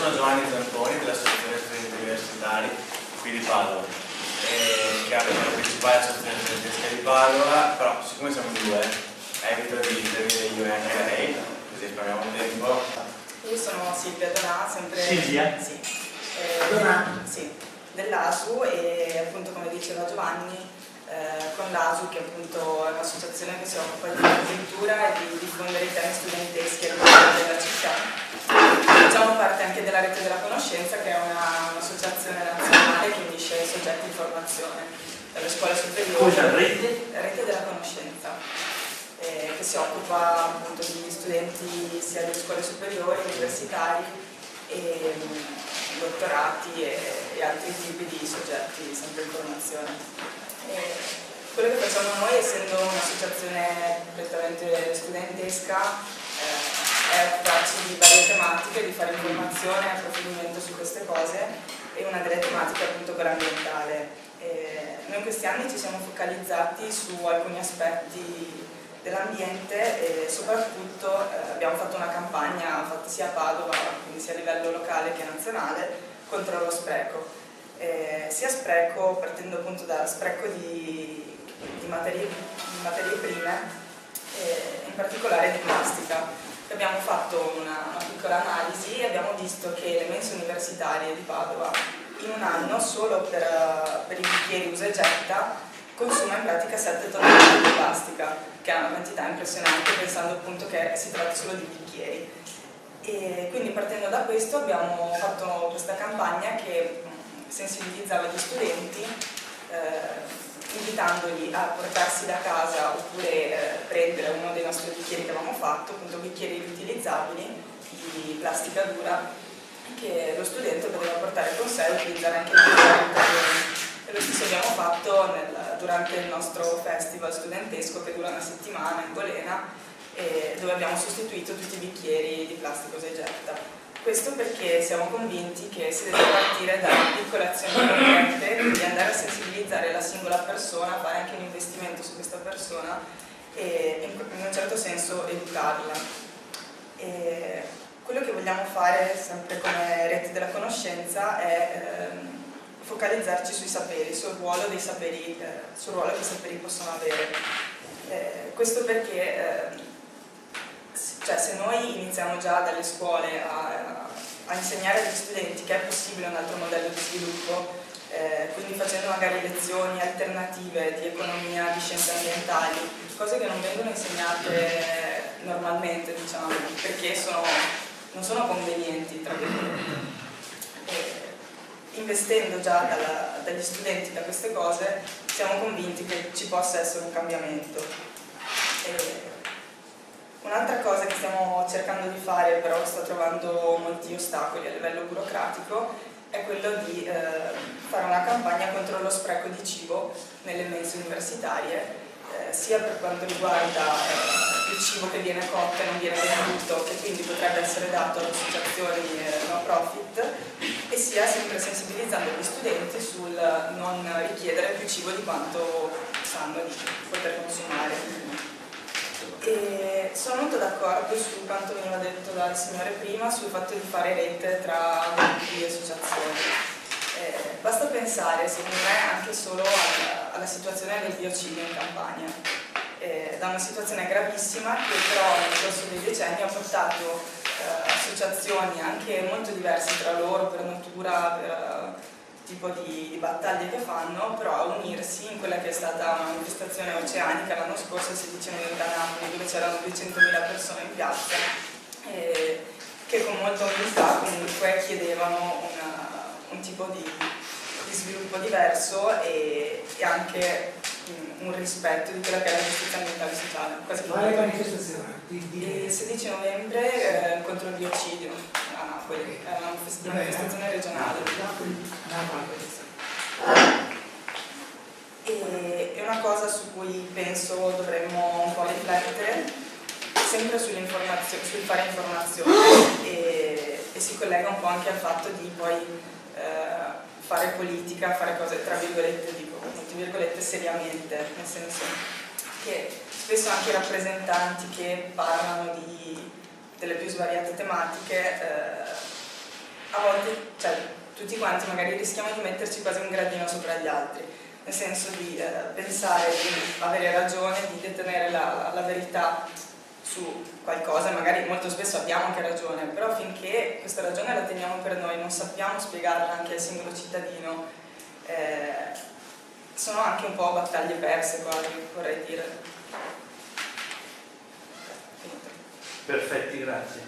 sono Giovanni Zamponi dell'Associazione Studenti Universitari qui di Padova, che è la principale associazione studentesca di Padova, però siccome siamo due, evito di intervenire io e anche lei, così risparmiamo tempo. Io sono Silvia Donà, sempre Silvia? Sì, Sì. dell'ASU, e appunto come diceva Giovanni, con l'ASU, che appunto è un'associazione che si occupa di cultura e di diffondere i temi studenteschi all'interno della città. Facciamo parte anche della Rete della Conoscenza, che è un'associazione nazionale che unisce i soggetti di formazione dalle scuole superiori. Cosa, Rete? Rete della Conoscenza, che si occupa appunto di studenti sia di scuole superiori, universitari, e dottorati e altri tipi di soggetti sempre in formazione. Quello che facciamo noi, essendo un'associazione completamente studentesca, è occuparci di varie tematiche, di fare informazione e approfondimento su queste cose, e una delle tematiche è appunto quella ambientale. Noi in questi anni ci siamo focalizzati su alcuni aspetti dell'ambiente e soprattutto abbiamo fatto una campagna fatta sia a Padova, quindi sia a livello locale che nazionale, contro lo spreco. Sia spreco, partendo appunto dal spreco di materie prime, in particolare di plastica. Abbiamo fatto una piccola analisi e abbiamo visto che le mense universitarie di Padova in un anno, solo per i bicchieri usa e getta, consuma in pratica 7 tonnellate di plastica, che è una quantità impressionante, pensando appunto che si tratta solo di bicchieri. E quindi partendo da questo abbiamo fatto questa campagna che sensibilizzava gli studenti, invitandoli a portarsi da casa oppure prendere uno dei nostri bicchieri che avevamo fatto, appunto bicchieri riutilizzabili di plastica dura, che lo studente poteva portare con sé e utilizzare anche il bicchiere. E lo stesso abbiamo fatto durante il nostro festival studentesco, che dura una settimana in Bolena, dove abbiamo sostituito tutti i bicchieri di plastica usa e getta. Questo perché siamo convinti che si deve partire da piccole azioni concrete, quindi andare a sensibilizzare la singola persona, fare anche un investimento su questa persona e in un certo senso educarla. Quello che vogliamo fare sempre come Rete della Conoscenza è focalizzarci sui saperi, sul ruolo che i saperi possono avere. Questo perché se noi iniziamo già dalle scuole a insegnare agli studenti che è possibile un altro modello di sviluppo, quindi facendo magari lezioni alternative di economia, di scienze ambientali, cose che non vengono insegnate normalmente, diciamo, perché non sono convenienti, tra virgolette. Investendo già dagli studenti da queste cose, siamo convinti che ci possa essere un cambiamento. Un'altra cosa che stiamo cercando di fare, però sta trovando molti ostacoli a livello burocratico, è quello di fare una campagna contro lo spreco di cibo nelle mense universitarie, sia per quanto riguarda il cibo che viene cotto e non viene venduto, che quindi potrebbe essere dato alle associazioni no profit, e sia sempre sensibilizzando gli studenti sul non richiedere più cibo di quanto sanno di poter consumare. E sono molto d'accordo su quanto veniva detto dal signore prima, sul fatto di fare rete tra gruppi e associazioni. Basta pensare, secondo me, anche solo alla situazione del biocidio in Campania, da una situazione gravissima che però nel corso dei decenni ha portato associazioni anche molto diverse tra loro, per natura, per tipo di battaglie che fanno, però a unirsi in quella che è stata una manifestazione oceanica l'anno scorso, il 16 novembre a Napoli, dove c'erano 200.000 persone in piazza, che con molta umiltà comunque chiedevano un tipo di sviluppo diverso e anche un rispetto di quella che è la giustizia ambientale e sociale. Quale manifestazione? Il 16 novembre contro il biocidio a Napoli, è una manifestazione regionale. E è una cosa su cui penso dovremmo un po' riflettere, sempre sul fare informazione, e si collega un po' anche al fatto di poi fare politica, fare cose tra virgolette, dico molte virgolette, seriamente, nel senso che spesso anche i rappresentanti che parlano delle più svariate tematiche a tutti quanti magari rischiamo di metterci quasi un gradino sopra gli altri, nel senso di pensare di avere ragione, di detenere la verità su qualcosa, magari molto spesso abbiamo anche ragione, però finché questa ragione la teniamo per noi, non sappiamo spiegarla anche al singolo cittadino, sono anche un po' battaglie perse quasi, vorrei dire. Perfetti, grazie.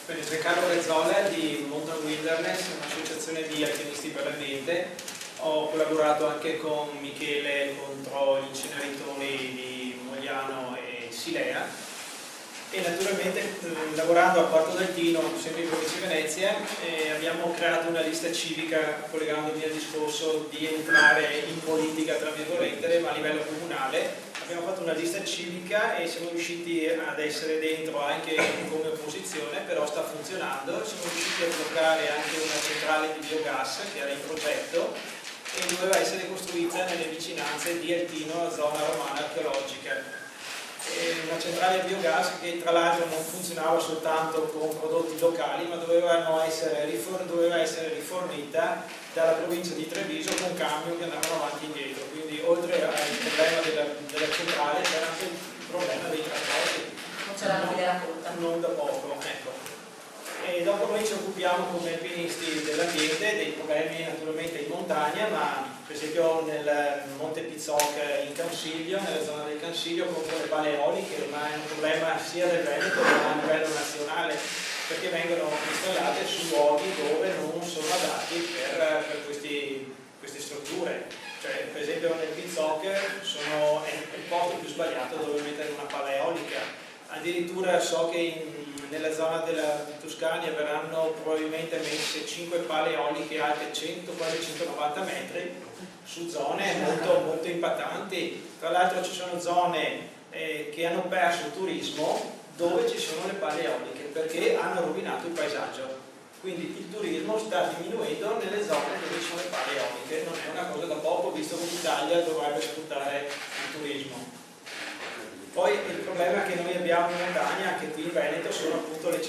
Sono Riccardo Rezzola di Mountain Wilderness, un'associazione di alpinisti per l'ambiente. Ho collaborato anche con Michele contro gli inceneritori di Mogliano e Silea e naturalmente lavorando a Porto del Tino, sempre in provincia di Venezia, abbiamo creato una lista civica, collegandomi al discorso di entrare in politica tra virgolette, ma a livello comunale. Abbiamo fatto una lista civica e siamo riusciti ad essere dentro anche come opposizione, però sta funzionando. Siamo riusciti a bloccare anche una centrale di biogas che era in progetto e doveva essere costruita nelle vicinanze di Eltino, zona romana archeologica. Una centrale a biogas che tra l'altro non funzionava soltanto con prodotti locali, ma doveva essere rifornita dalla provincia di Treviso con camion che andavano avanti e indietro. Quindi oltre al problema della centrale c'era anche il problema dei trasporti. Non c'era la filiera corta. Non da poco, ecco. E dopo noi ci occupiamo come alpinisti dell'ambiente, dei problemi naturalmente in montagna, ma per esempio nel Monte Pizzoc in Cansiglio, nella zona del Cansiglio, contro le pale eoliche, ma è un problema sia del Veneto ma a livello nazionale, perché vengono installate su luoghi dove non sono adatti per queste strutture. Cioè, per esempio nel Pizzoc è il posto più sbagliato dove mettere una pala eolica. Addirittura so che nella zona della Toscania verranno probabilmente messe 5 pale eoliche alte 100, quasi 190 metri su zone molto, molto impattanti. Tra l'altro ci sono zone che hanno perso il turismo dove ci sono le pale eoliche perché hanno rovinato il paesaggio. Quindi il turismo sta diminuendo nelle zone dove ci sono le pale eoliche. Non è una cosa da poco, visto che l'Italia dovrebbe sfruttare il turismo. Poi il problema che noi abbiamo in montagna, anche qui in Veneto, sono appunto le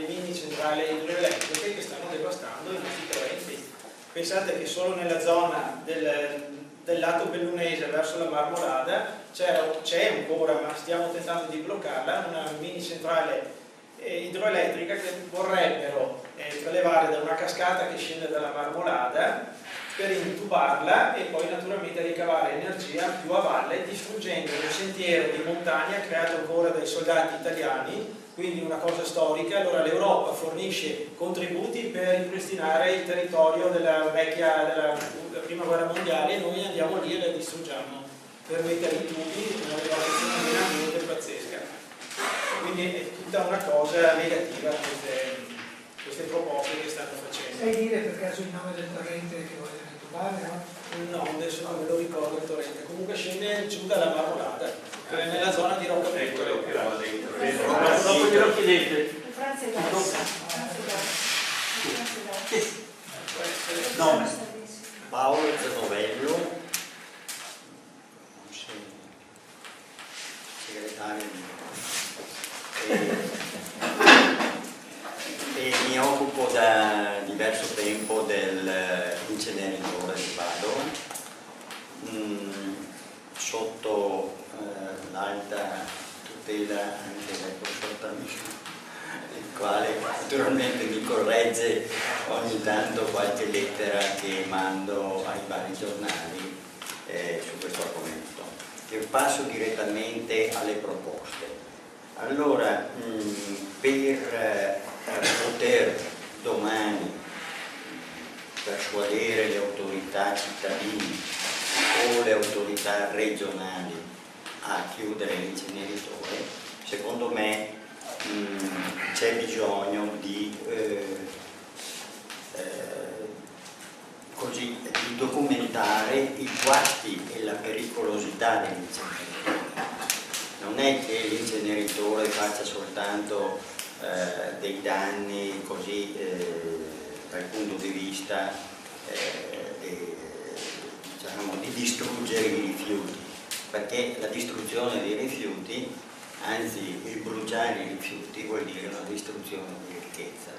mini centrali idroelettriche che stanno devastando i nostri torrenti. Pensate che solo nella zona del lato bellunese verso la Marmolada c'è ancora, ma stiamo tentando di bloccarla, una mini centrale idroelettrica che vorrebbero prelevare da una cascata che scende dalla Marmolada per intubarla e poi naturalmente ricavare energia più a valle, distruggendo un sentiero di montagna creato ancora dai soldati italiani, quindi una cosa storica. Allora l'Europa fornisce contributi per ripristinare il territorio della prima guerra mondiale e noi andiamo lì e la distruggiamo per mettere i tubi, una rivoluzione veramente pazzesca. Quindi è tutta una cosa negativa queste proposte che stanno facendo. Sai dire per caso il nome del torrente che vogliono intubare, no? No, adesso non me lo ricordo il torrente. Comunque scende giù dalla Marmolada, che è nella zona di Rocco Piccolo. Dopo glielo chiedete. Nome Paolo Zanovello, segretario e mi occupo da diverso tempo dell'inceneritore di Padova sotto l'alta tutela anche del professor Tamiso, il quale naturalmente mi corregge ogni tanto qualche lettera che mando ai vari giornali su questo argomento. Io passo direttamente alle proposte. Allora, per poter domani persuadere le autorità cittadine o le autorità regionali a chiudere l'inceneritore, secondo me c'è bisogno di documentare i guasti e la pericolosità dell'inceneritore. Non è che l'inceneritore faccia soltanto dei danni così dal punto di vista diciamo, di distruggere i rifiuti, perché la distruzione dei rifiuti, anzi il bruciare i rifiuti, vuol dire una distruzione di ricchezza.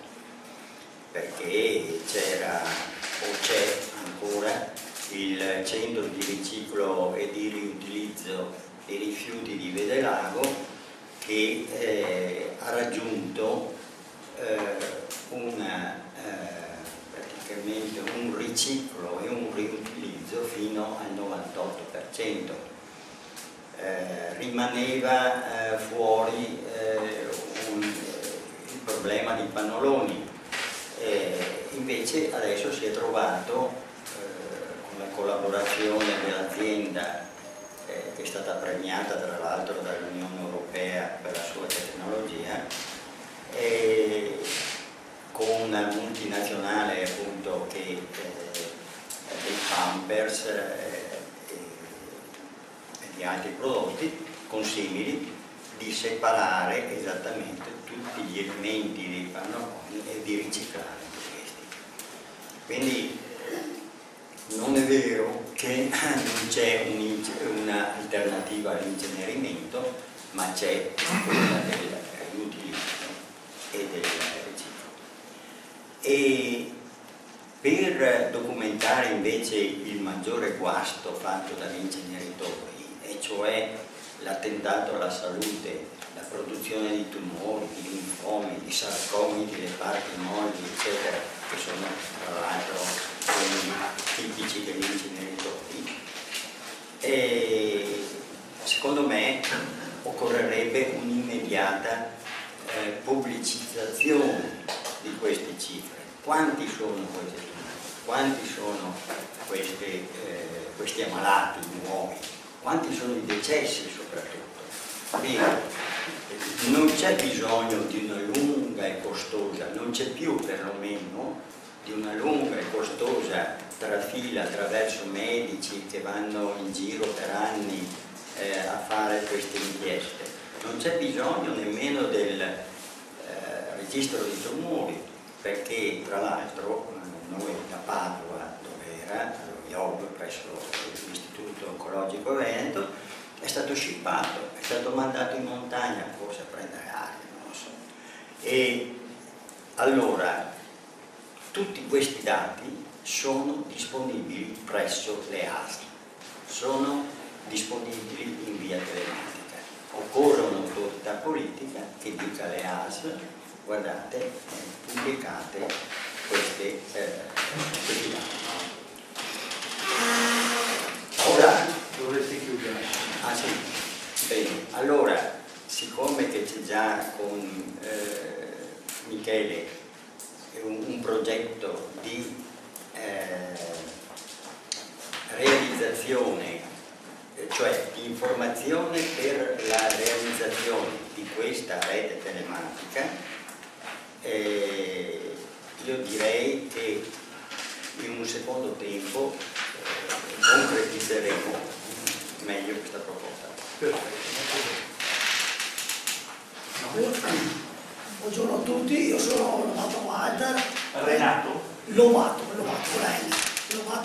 perché c'era o c'è ancora il centro di riciclo e di riutilizzo dei rifiuti di Vedelago che ha raggiunto praticamente un riciclo e un riutilizzo fino al 98%. Rimaneva fuori il problema di pannoloni, invece adesso si è trovato con la collaborazione dell'azienda che è stata premiata tra l'altro dall'Unione Europea per la sua tecnologia, con una multinazionale appunto che dei Pampers e di altri prodotti consimili, di separare esattamente tutti gli elementi dei pannoloni e di riciclare questi. Quindi non è vero che non c'è un'alternativa all'incenerimento, ma c'è quella del riutilizzo e del riciclo. E per documentare invece il maggiore guasto fatto dagli inceneritori, e cioè l'attentato alla salute, la produzione di tumori, di linfomi, di sarcomi, di parti molli, eccetera, che sono tra l'altro quelli tipici degli inceneritori, e secondo me occorrerebbe un'immediata pubblicizzazione di queste cifre. Quanti sono questi tumori? Quanti sono questi ammalati nuovi? Quanti sono i decessi soprattutto? Quindi non c'è bisogno di una lunga e costosa, non c'è più perlomeno di una lunga e costosa trafila attraverso medici che vanno in giro per anni a fare queste inchieste. Non c'è bisogno nemmeno del registro di tumori, perché tra l'altro noi da Padova, dove era, allo IOB, presso l'Istituto Oncologico Veneto, è stato shippato, è stato mandato in montagna, forse a prendere aria, non lo so. E allora tutti questi dati sono disponibili presso le ASL, sono disponibili in via telematica. Occorre un'autorità politica che dica alle ASL: guardate, pubblicate questi dati. Ora dovresti chiudere. Ah sì, bene. Allora, siccome che c'è già con Michele un progetto di realizzazione, cioè di informazione per la realizzazione di questa rete telematica, io direi che in un secondo tempo concretizzeremo meglio questa proposta. Buongiorno a tutti, io sono Lovato Walter. Renato? Lovato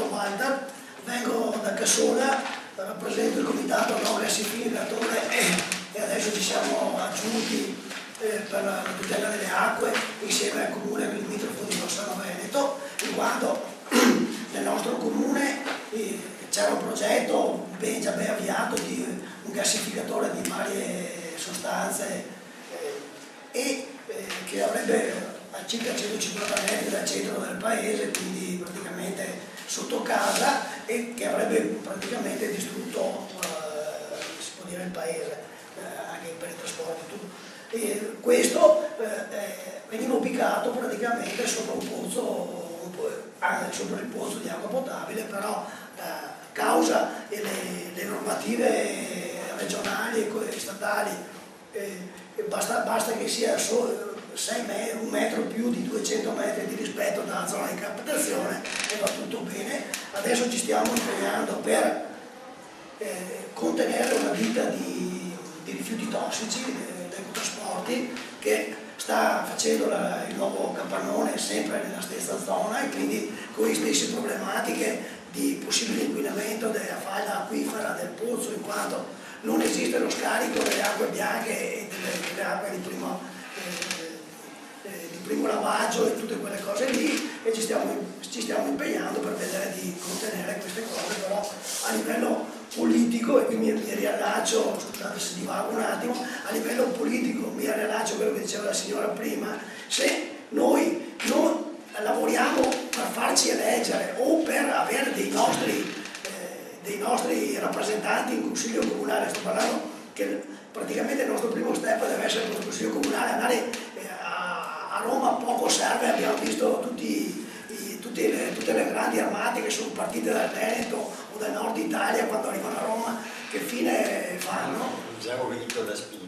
Walter, vengo da Cassola, rappresento il comitato no gassificatore e adesso ci siamo aggiunti per la tutela delle acque insieme al comune limitrofo di Rossano Veneto, riguardo nel nostro comune c'era un progetto già ben avviato di un gassificatore di varie sostanze che avrebbe a circa 150 metri dal centro del paese, quindi praticamente sotto casa, e che avrebbe praticamente distrutto si può dire il paese, anche per i trasporti e tutto. E questo veniva ubicato praticamente sopra un pozzo, sopra il pozzo di acqua potabile, però causa le normative regionali e statali, basta che sia solo 6 metri, un metro più di 200 metri di rispetto dalla zona di captazione e va tutto bene. Adesso ci stiamo impegnando per contenere una ditta di rifiuti tossici, Ecotrasporti, che sta facendo il nuovo capannone sempre nella stessa zona, e quindi con le stesse problematiche di possibile inquinamento della falda acquifera del pozzo, in quanto non esiste lo scarico delle acque bianche e delle acque di primo lavaggio e tutte quelle cose lì, ci stiamo impegnando per vedere di contenere queste cose, però a livello politico, e qui mi riallaccio, scusate se divago un attimo, a livello politico mi riallaccio a quello che diceva la signora prima, se noi non lavoriamo per farci eleggere o per avere dei nostri rappresentanti in consiglio comunale, sto parlando che praticamente il nostro primo step deve essere il consiglio comunale, andare a Roma poco serve, abbiamo visto tutte le grandi armate che sono partite dal Veneto o dal nord Italia, quando arrivano a Roma che fine fanno? Abbiamo vinto da spinta.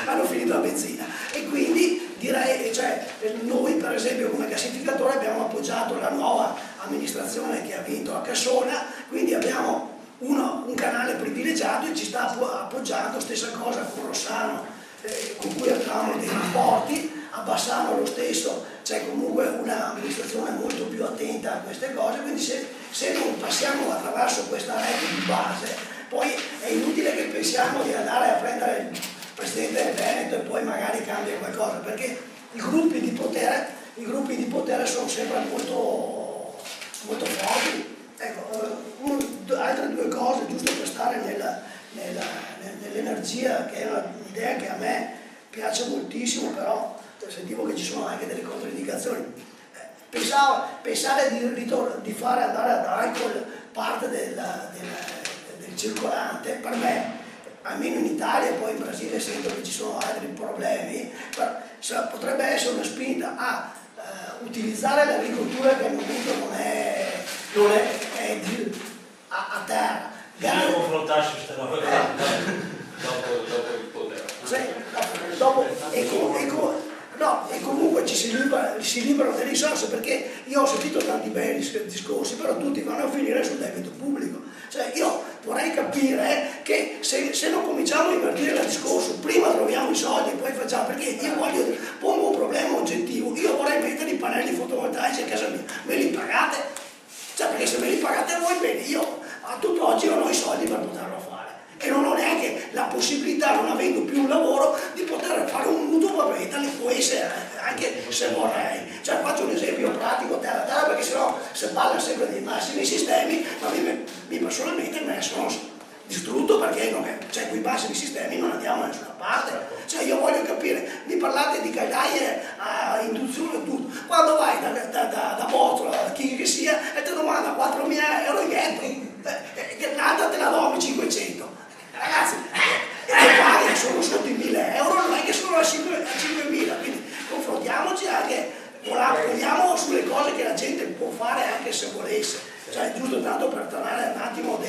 Hanno finito la benzina, e quindi direi, cioè, noi per esempio come gassificatore abbiamo appoggiato la nuova amministrazione che ha vinto a Cassona, quindi abbiamo un canale privilegiato e ci sta appoggiando, stessa cosa con Rossano, con cui abbiamo dei rapporti, a Bassano lo stesso, c'è comunque un'amministrazione molto più attenta a queste cose, quindi se non passiamo attraverso questa rete di base, poi è inutile che pensiamo di andare a prendere il Presidente del Veneto e poi magari cambia qualcosa, perché i gruppi di potere sono sempre molto, molto forti. Ecco, altre due cose, giusto per stare nell'energia, che è un'idea che a me piace moltissimo, però sentivo che ci sono anche delle controindicazioni. Pensare di fare andare ad alcol parte del circolante, per me, almeno in Italia e poi in Brasile sento che ci sono altri problemi, potrebbe essere una spinta a utilizzare l'agricoltura che al momento non è a terra. Bisogna confrontarsi su queste robe dopo il potere. E comunque ci si liberano delle risorse, perché io ho sentito tanti bei discorsi, però tutti vanno a finire sul debito pubblico. Cioè io vorrei capire che se non cominciamo a invertire il discorso, prima troviamo i soldi e poi facciamo, perché io pongo un problema oggettivo, io vorrei mettere i pannelli fotovoltaici a casa mia, me li pagate? Cioè, perché se me li pagate voi, bene, io a tutt'oggi non ho i soldi per poterlo fare e non ho neanche la possibilità, non avendo più un lavoro, di poter fare un mutuo per prenderli, può essere anche se vorrei. Cioè, faccio un esempio pratico terra a terra, perché sennò si parla sempre dei massimi sistemi, ma mi personalmente me ne sono distrutto, perché cioè, con i massimi sistemi non andiamo da nessuna parte. Cioè, io voglio capire, mi parlate di caldaie a induzione e tutto, quando vai da Botola, da chi che sia, e ti domanda 4.000 euro in ghetto, che nata te la do 500. Ragazzi, le paghe sono sotto i 1.000 euro, non è che sono a 5.000, quindi confrontiamoci anche, vogliamo sulle cose che la gente può fare anche se volesse. Cioè, giusto tanto per tornare un attimo,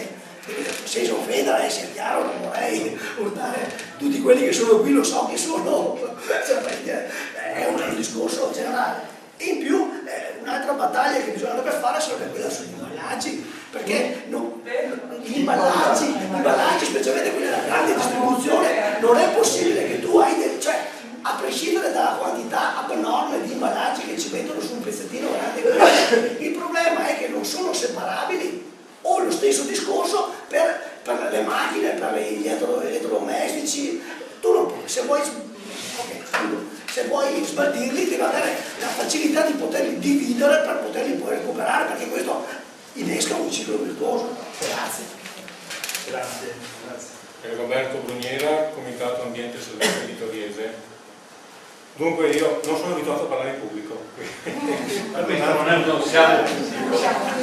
senza offendere, sia chiaro, non vorrei urtare tutti quelli che sono qui, lo so che sono, cioè, è un discorso generale. In più, un'altra battaglia che bisognerebbe fare sarebbe quella sugli imballaggi, perché gli imballaggi, specialmente quelli della grande distribuzione, non è possibile che tu hai, cioè, a prescindere dalla quantità abnorme di imballaggi che ci mettono su un pezzettino grande, il problema è che non sono separabili, o lo stesso discorso per le macchine, per gli elettrodomestici. Tu non puoi, se vuoi smaltirli devi avere la facilità di poterli dividere per poterli poi recuperare, perché questo innesca un ciclo virtuoso. Grazie. Roberto Bruniera, Comitato Ambiente e Salute di Toriese. Dunque io non sono abituato a parlare in pubblico. Questo non è uno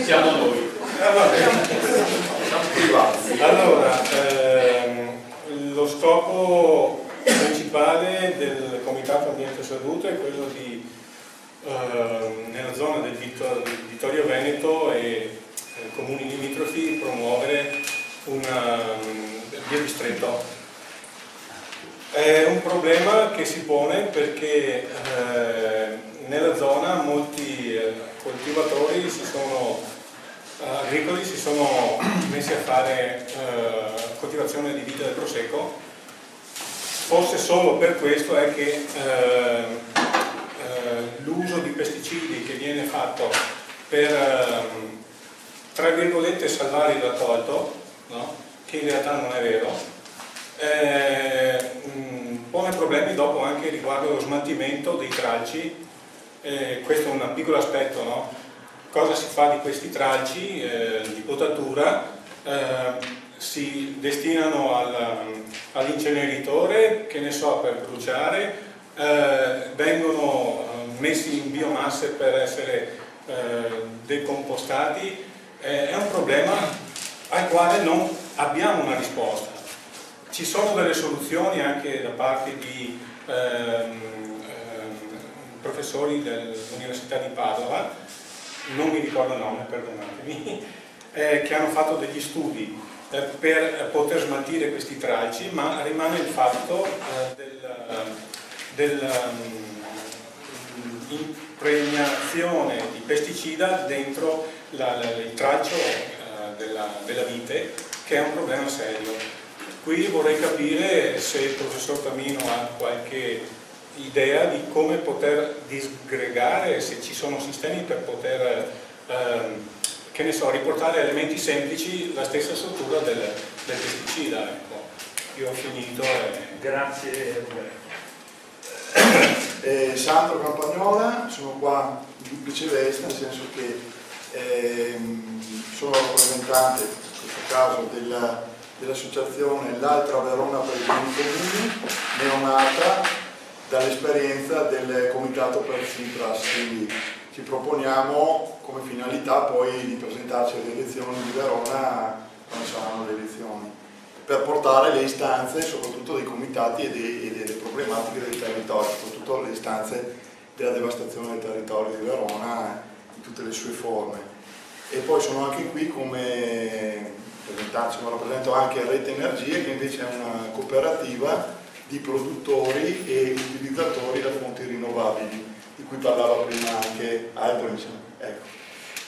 siamo noi. Allora, lo scopo principale del Comitato Ambiente e Salute è quello di, nella zona del Vittorio Veneto e comuni limitrofi, promuovere una via distretto. È un problema che si pone perché nella zona molti coltivatori agricoli si sono messi a fare coltivazione di vite del prosecco. Forse solo per questo è che l'uso di pesticidi che viene fatto per, tra virgolette, salvare il raccolto, no? Che in realtà non è vero, pone problemi dopo anche riguardo allo smaltimento dei tralci. Questo è un piccolo aspetto, no? cosa si fa di questi tralci di potatura? Si destinano all'inceneritore, che ne so, per bruciare, vengono messi in biomasse per essere decompostati. È un problema al quale non abbiamo una risposta. Ci sono delle soluzioni anche da parte di professori dell'Università di Padova, non mi ricordo il nome, perdonatemi, che hanno fatto degli studi per poter smaltire questi tralci, ma rimane il fatto dell'impregnazione di pesticida dentro il tralcio della vite, che è un problema serio. Qui vorrei capire se il professor Tamino ha qualche idea di come poter disgregare, se ci sono sistemi per poter che ne so, riportare a elementi semplici la stessa struttura del pesticida. Ecco. Io ho finito. Grazie. Sandro Campagnola, sono qua in duplice veste, nel senso che sono rappresentante, in questo caso, dell'associazione L'Altra Verona per i beni comuni, neonata dall'esperienza del Comitato per il Cipras, quindi ci proponiamo come finalità poi di presentarci alle elezioni di Verona quando saranno le elezioni, per portare le istanze soprattutto dei comitati e delle problematiche del territorio, soprattutto le istanze della devastazione del territorio di Verona in tutte le sue forme. E poi sono anche qui come rappresento anche Rete Energie, che invece è una cooperativa di produttori e utilizzatori da fonti rinnovabili, di cui parlava prima anche Albrecht. Ecco.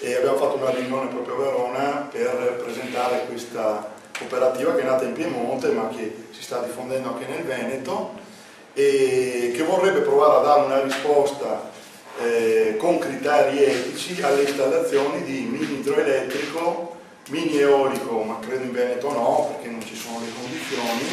E abbiamo fatto una riunione proprio a Verona per presentare questa cooperativa che è nata in Piemonte ma che si sta diffondendo anche nel Veneto e che vorrebbe provare a dare una risposta con criteri etici alle installazioni di mini idroelettrico, mini eolico, ma credo in Veneto no, perché non ci sono le condizioni,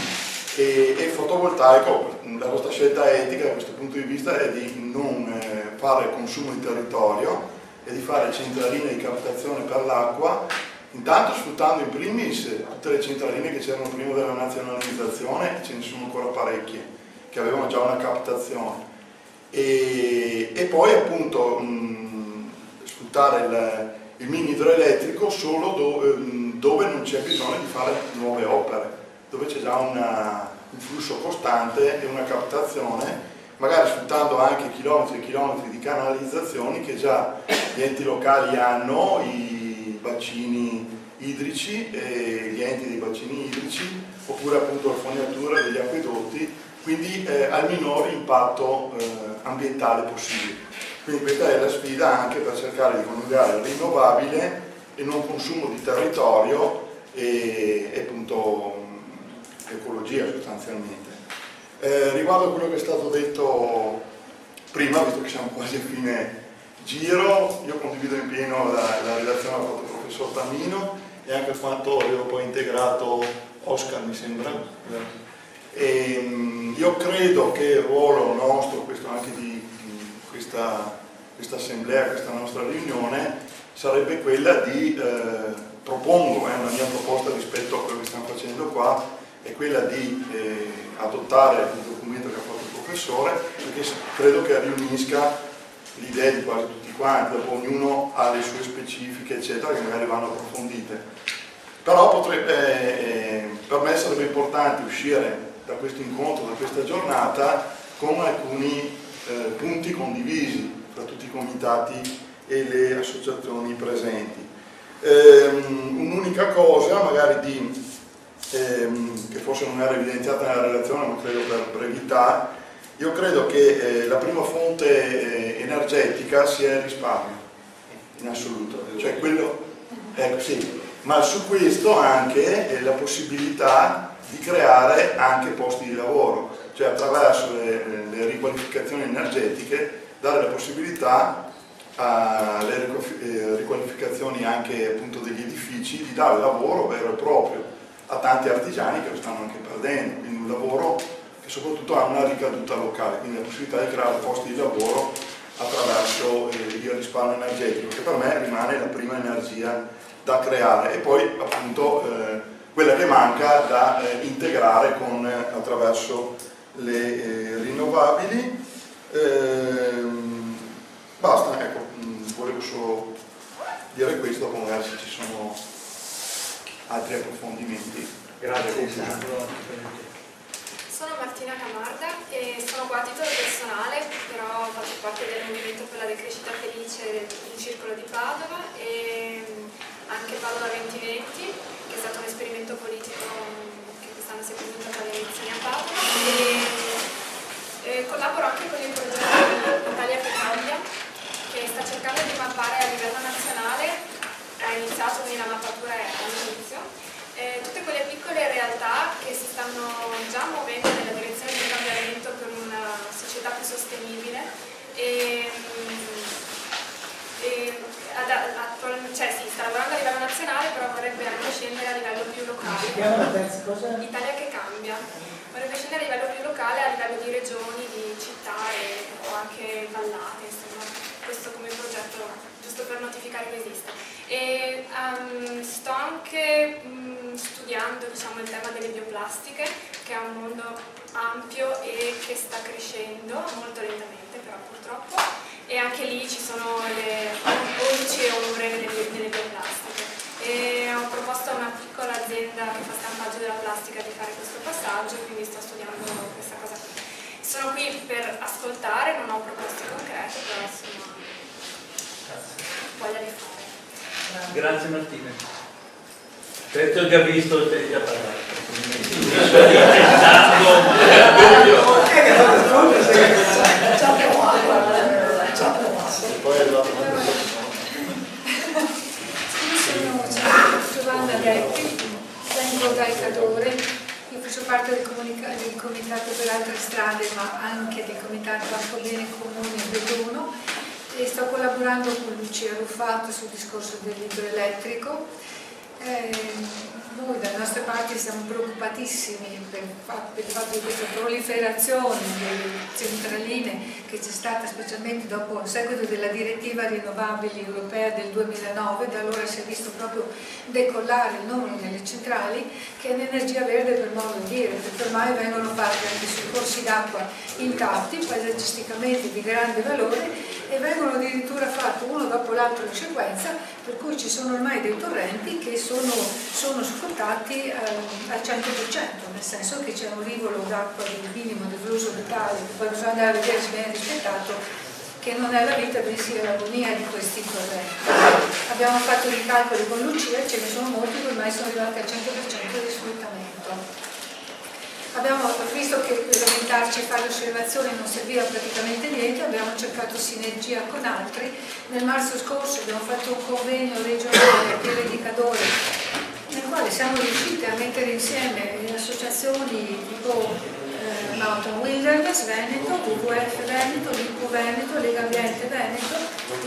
e fotovoltaico. La nostra scelta etica da questo punto di vista è di non fare consumo di territorio e di fare centraline di captazione per l'acqua, intanto sfruttando in primis tutte le centraline che c'erano prima della nazionalizzazione, ce ne sono ancora parecchie che avevano già una captazione, e poi appunto sfruttare il mini idroelettrico solo dove non c'è bisogno di fare nuove opere, dove c'è già un flusso costante e una captazione, magari sfruttando anche chilometri e chilometri di canalizzazioni che già gli enti locali hanno, i bacini idrici e gli enti dei bacini idrici, oppure appunto la fognatura degli acquedotti, quindi al minore impatto ambientale possibile. Quindi questa è la sfida anche per cercare di coniugare il rinnovabile e non consumo di territorio e appunto ecologia sostanzialmente. Riguardo a quello che è stato detto prima, visto che siamo quasi a fine giro, io condivido in pieno la relazione che ha fatto il professor Tamino e anche quanto avevo poi integrato Oscar, mi sembra. Io credo che il ruolo nostro, questo anche di questa assemblea, questa nostra riunione, sarebbe quella di, propongo, è una mia proposta rispetto a quello che stiamo facendo qua, è quella di adottare il documento che ha fatto il professore, perché credo che riunisca le idee di quasi tutti quanti, dopo ognuno ha le sue specifiche eccetera che magari vanno approfondite. Però per me sarebbe importante uscire da questo incontro, da questa giornata, con alcuni punti condivisi tra tutti i comitati e le associazioni presenti. Un'unica cosa, magari che forse non era evidenziata nella relazione, ma credo per brevità, io credo che la prima fonte energetica sia il risparmio, in assoluto, cioè quello, sì, ma su questo anche la possibilità di creare anche posti di lavoro, cioè attraverso le riqualificazioni energetiche dare la possibilità alle riqualificazioni anche appunto degli edifici di dare lavoro vero e proprio a tanti artigiani che lo stanno anche perdendo, quindi un lavoro che soprattutto ha una ricaduta locale, quindi la possibilità di creare posti di lavoro attraverso il risparmio energetico, che per me rimane la prima energia da creare, e poi appunto quella che manca da integrare attraverso le rinnovabili. Basta, ecco, volevo solo dire questo, poi magari se ci sono altri approfondimenti. Grazie. Sono Martina Camarda e sono qua a titolo personale, però faccio parte del movimento per la decrescita felice del Circolo di Padova e anche Padova 2020, che è stato un esperimento politico che quest'anno si è presentato alle elezioni a Padova, e collaboro anche con il progetto Italia che Cambia, che sta cercando di mappare a livello nazionale, ha iniziato, quindi la mappatura è all'inizio, tutte quelle piccole realtà che si stanno già muovendo nella direzione di un cambiamento per una società più sostenibile si sta lavorando a livello nazionale, però vorrebbe anche scendere a livello più locale. Italia che cambia. Vorrebbe scendere a livello più locale, a livello di regioni, di città o anche vallate, insomma, questo come progetto, giusto per notificare che esiste. E sto anche studiando, diciamo, il tema delle bioplastiche, che è un mondo ampio e che sta crescendo molto lentamente, però purtroppo, e anche lì ci sono le luci e ombre delle bioplastiche. E ho proposto a una piccola azienda che fa stampaggio della plastica di fare questo passaggio, quindi sto studiando questa cosa qui. Sono qui per ascoltare, non ho proposte concrete, però insomma voglia di fare. Grazie Martina. Ti ho già visto, ti ho già parlato. Giovanna Detti, vengo dal Cadore, io faccio parte del comitato per altre strade, ma anche del comitato Bene Comune Belluno, e sto collaborando con Lucia Ruffato sul discorso dell'idroelettrico. Noi dalle nostre parti siamo preoccupatissimi per il fatto di questa proliferazione delle centraline che c'è stata specialmente dopo il seguito della direttiva rinnovabili europea del 2009. Da allora si è visto proprio decollare il numero delle centrali, che è un'energia verde per modo di dire, perché ormai vengono fatti anche sui corsi d'acqua intatti, paesaggisticamente di grande valore, e vengono addirittura fatti uno dopo l'altro in sequenza, per cui ci sono ormai dei torrenti che sono sfruttati al 100%, nel senso che c'è un rivolo d'acqua di minimo di flusso vitale, che poi bisogna andare a vedere se viene rispettato, che non è la vita bensì è l'agonia di questi torrenti. Abbiamo fatto dei calcoli con Lucia, ce ne sono molti che ormai sono arrivati al 100% di sfruttamento. Abbiamo visto che per lamentarci e fare osservazioni non serviva praticamente niente, abbiamo cercato sinergia con altri. Nel marzo scorso abbiamo fatto un convegno regionale a Pieve di Cadore, nel quale siamo riusciti a mettere insieme associazioni tipo Mountain Wilderness Veneto, WWF Veneto, l'IPU Veneto, Lega Ambiente Veneto,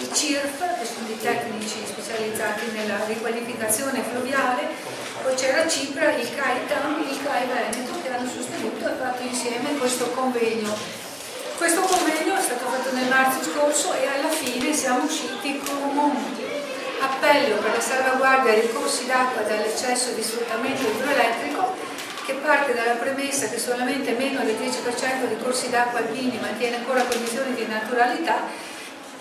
i CIRF, che sono dei tecnici specializzati nella riqualificazione fluviale, poi c'era Cipra, il CAI TAM, il CAI Veneto, che hanno sostenuto e fatto insieme questo convegno. Questo convegno è stato fatto nel marzo scorso e alla fine siamo usciti con un appello per la salvaguardia dei corsi d'acqua dall'eccesso di sfruttamento idroelettrico, che parte dalla premessa che solamente meno del 10% dei corsi d'acqua alpini mantiene ancora condizioni di naturalità,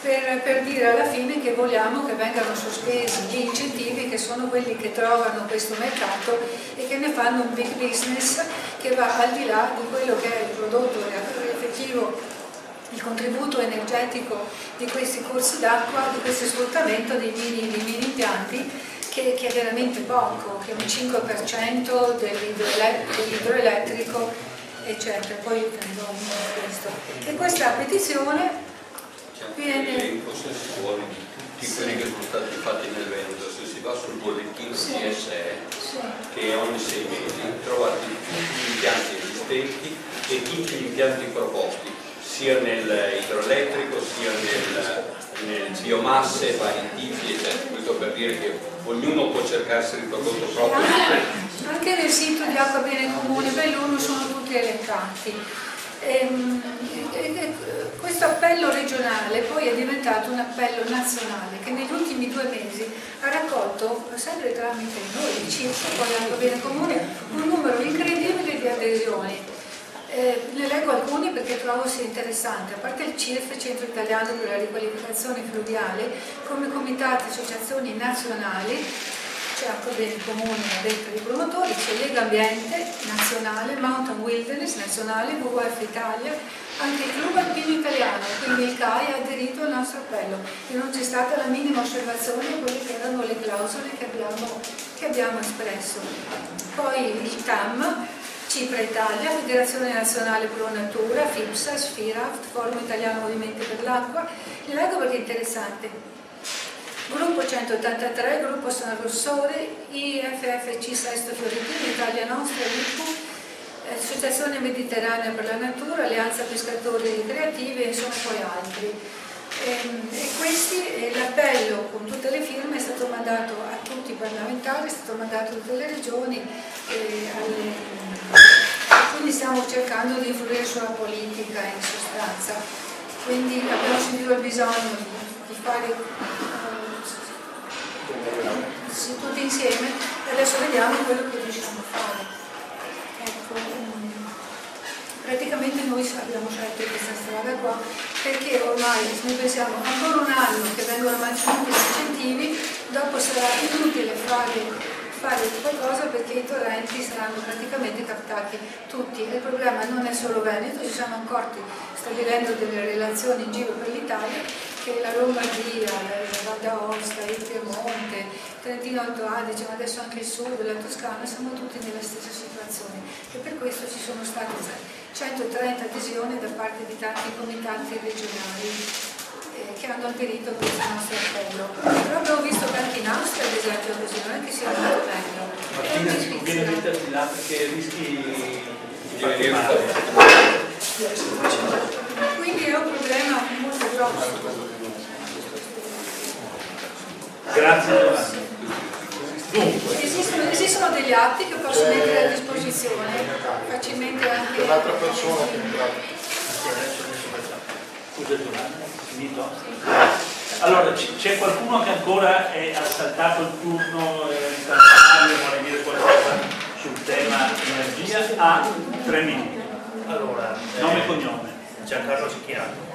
per dire alla fine che vogliamo che vengano sospesi gli incentivi, che sono quelli che trovano questo mercato e che ne fanno un big business che va al di là di quello che è il prodotto effettivo, il contributo energetico di questi corsi d'acqua, di questo sfruttamento dei mini impianti, che è veramente poco, che è un 5% dell'idroelettrico, eccetera. Poi prendo questo. E questa petizione viene... I consensuali di tutti quelli che sono stati fatti nel Veneto, se si va sul bollettino CSE, che ogni 6 mesi trovate tutti gli impianti esistenti e tutti gli impianti proposti, sia nell'idroelettrico sia nel biomasse, vari tipi, eccetera. Questo per dire che ognuno può cercarsi il prodotto proprio. Anche nel sito di Acqua Bene Comune Belluno sono tutti elencati. Questo appello regionale poi è diventato un appello nazionale che negli ultimi 2 mesi ha raccolto, sempre tramite noi, il CIF, poi anche Bene Comune, un numero incredibile di adesioni. Ne leggo alcuni perché trovo sia interessante. A parte il CIF, Centro Italiano per la Riqualificazione Fluviale, come comitati e associazioni nazionali, c'è anche Bene Comune, detto di promotori, c'è Lega Ambiente nazionale, Mountain Wilderness nazionale, WWF Italia, anche il Club Alpino Italiano, quindi il CAI ha aderito al nostro appello e non c'è stata la minima osservazione a quelle che erano le clausole che abbiamo espresso. Poi il TAM, Cipra Italia, Federazione Nazionale Pro Natura, FIPSA, SFIRAFT, Forum Italiano Movimenti per l'Acqua. Li leggo perché è interessante. Gruppo 183, Gruppo San Rossore, IFFC Sesto Fiorentino, Italia Nostra, IPU, Associazione Mediterranea per la Natura, Alleanza Pescatori Ricreativi e sono poi altri. E questi, l'appello con tutte le firme è stato mandato a tutti i parlamentari, è stato mandato a tutte le regioni, quindi stiamo cercando di influire sulla politica in sostanza. Quindi abbiamo sentito il bisogno di fare tutti insieme e adesso vediamo quello che riusciamo a fare. Ecco, praticamente noi abbiamo scelto questa strada qua perché ormai noi pensiamo ancora un anno che vengono mantenuti gli incentivi, dopo sarà inutile fare qualcosa perché i torrenti saranno praticamente captati tutti. Il problema non è solo Veneto, ci siamo accorti stabilendo delle relazioni in giro per l'Italia che la Lombardia, la Val d'Aosta, il Piemonte, Trentino Alto Adige, ma adesso anche il sud, la Toscana, siamo tutti nella stessa situazione e per questo ci sono state 130 adesioni da parte di tanti comitati regionali che hanno aderito a questo nostro appello. Però abbiamo visto che anche in Austria, ad esempio, così non è che sia andato meglio. Martina, ci conviene metterti là perché rischi di venire Quindi è un problema molto grosso. Grazie Giovanni. Dunque, esistono degli atti che posso mettere a disposizione facilmente anche per l'altra persona che scusa Giovanni, finito? Allora, c'è qualcuno che ancora è saltato il turno e vuole dire qualcosa sul tema energia? Ha 3 minuti. Allora, nome e cognome. Giancarlo Cicchinato.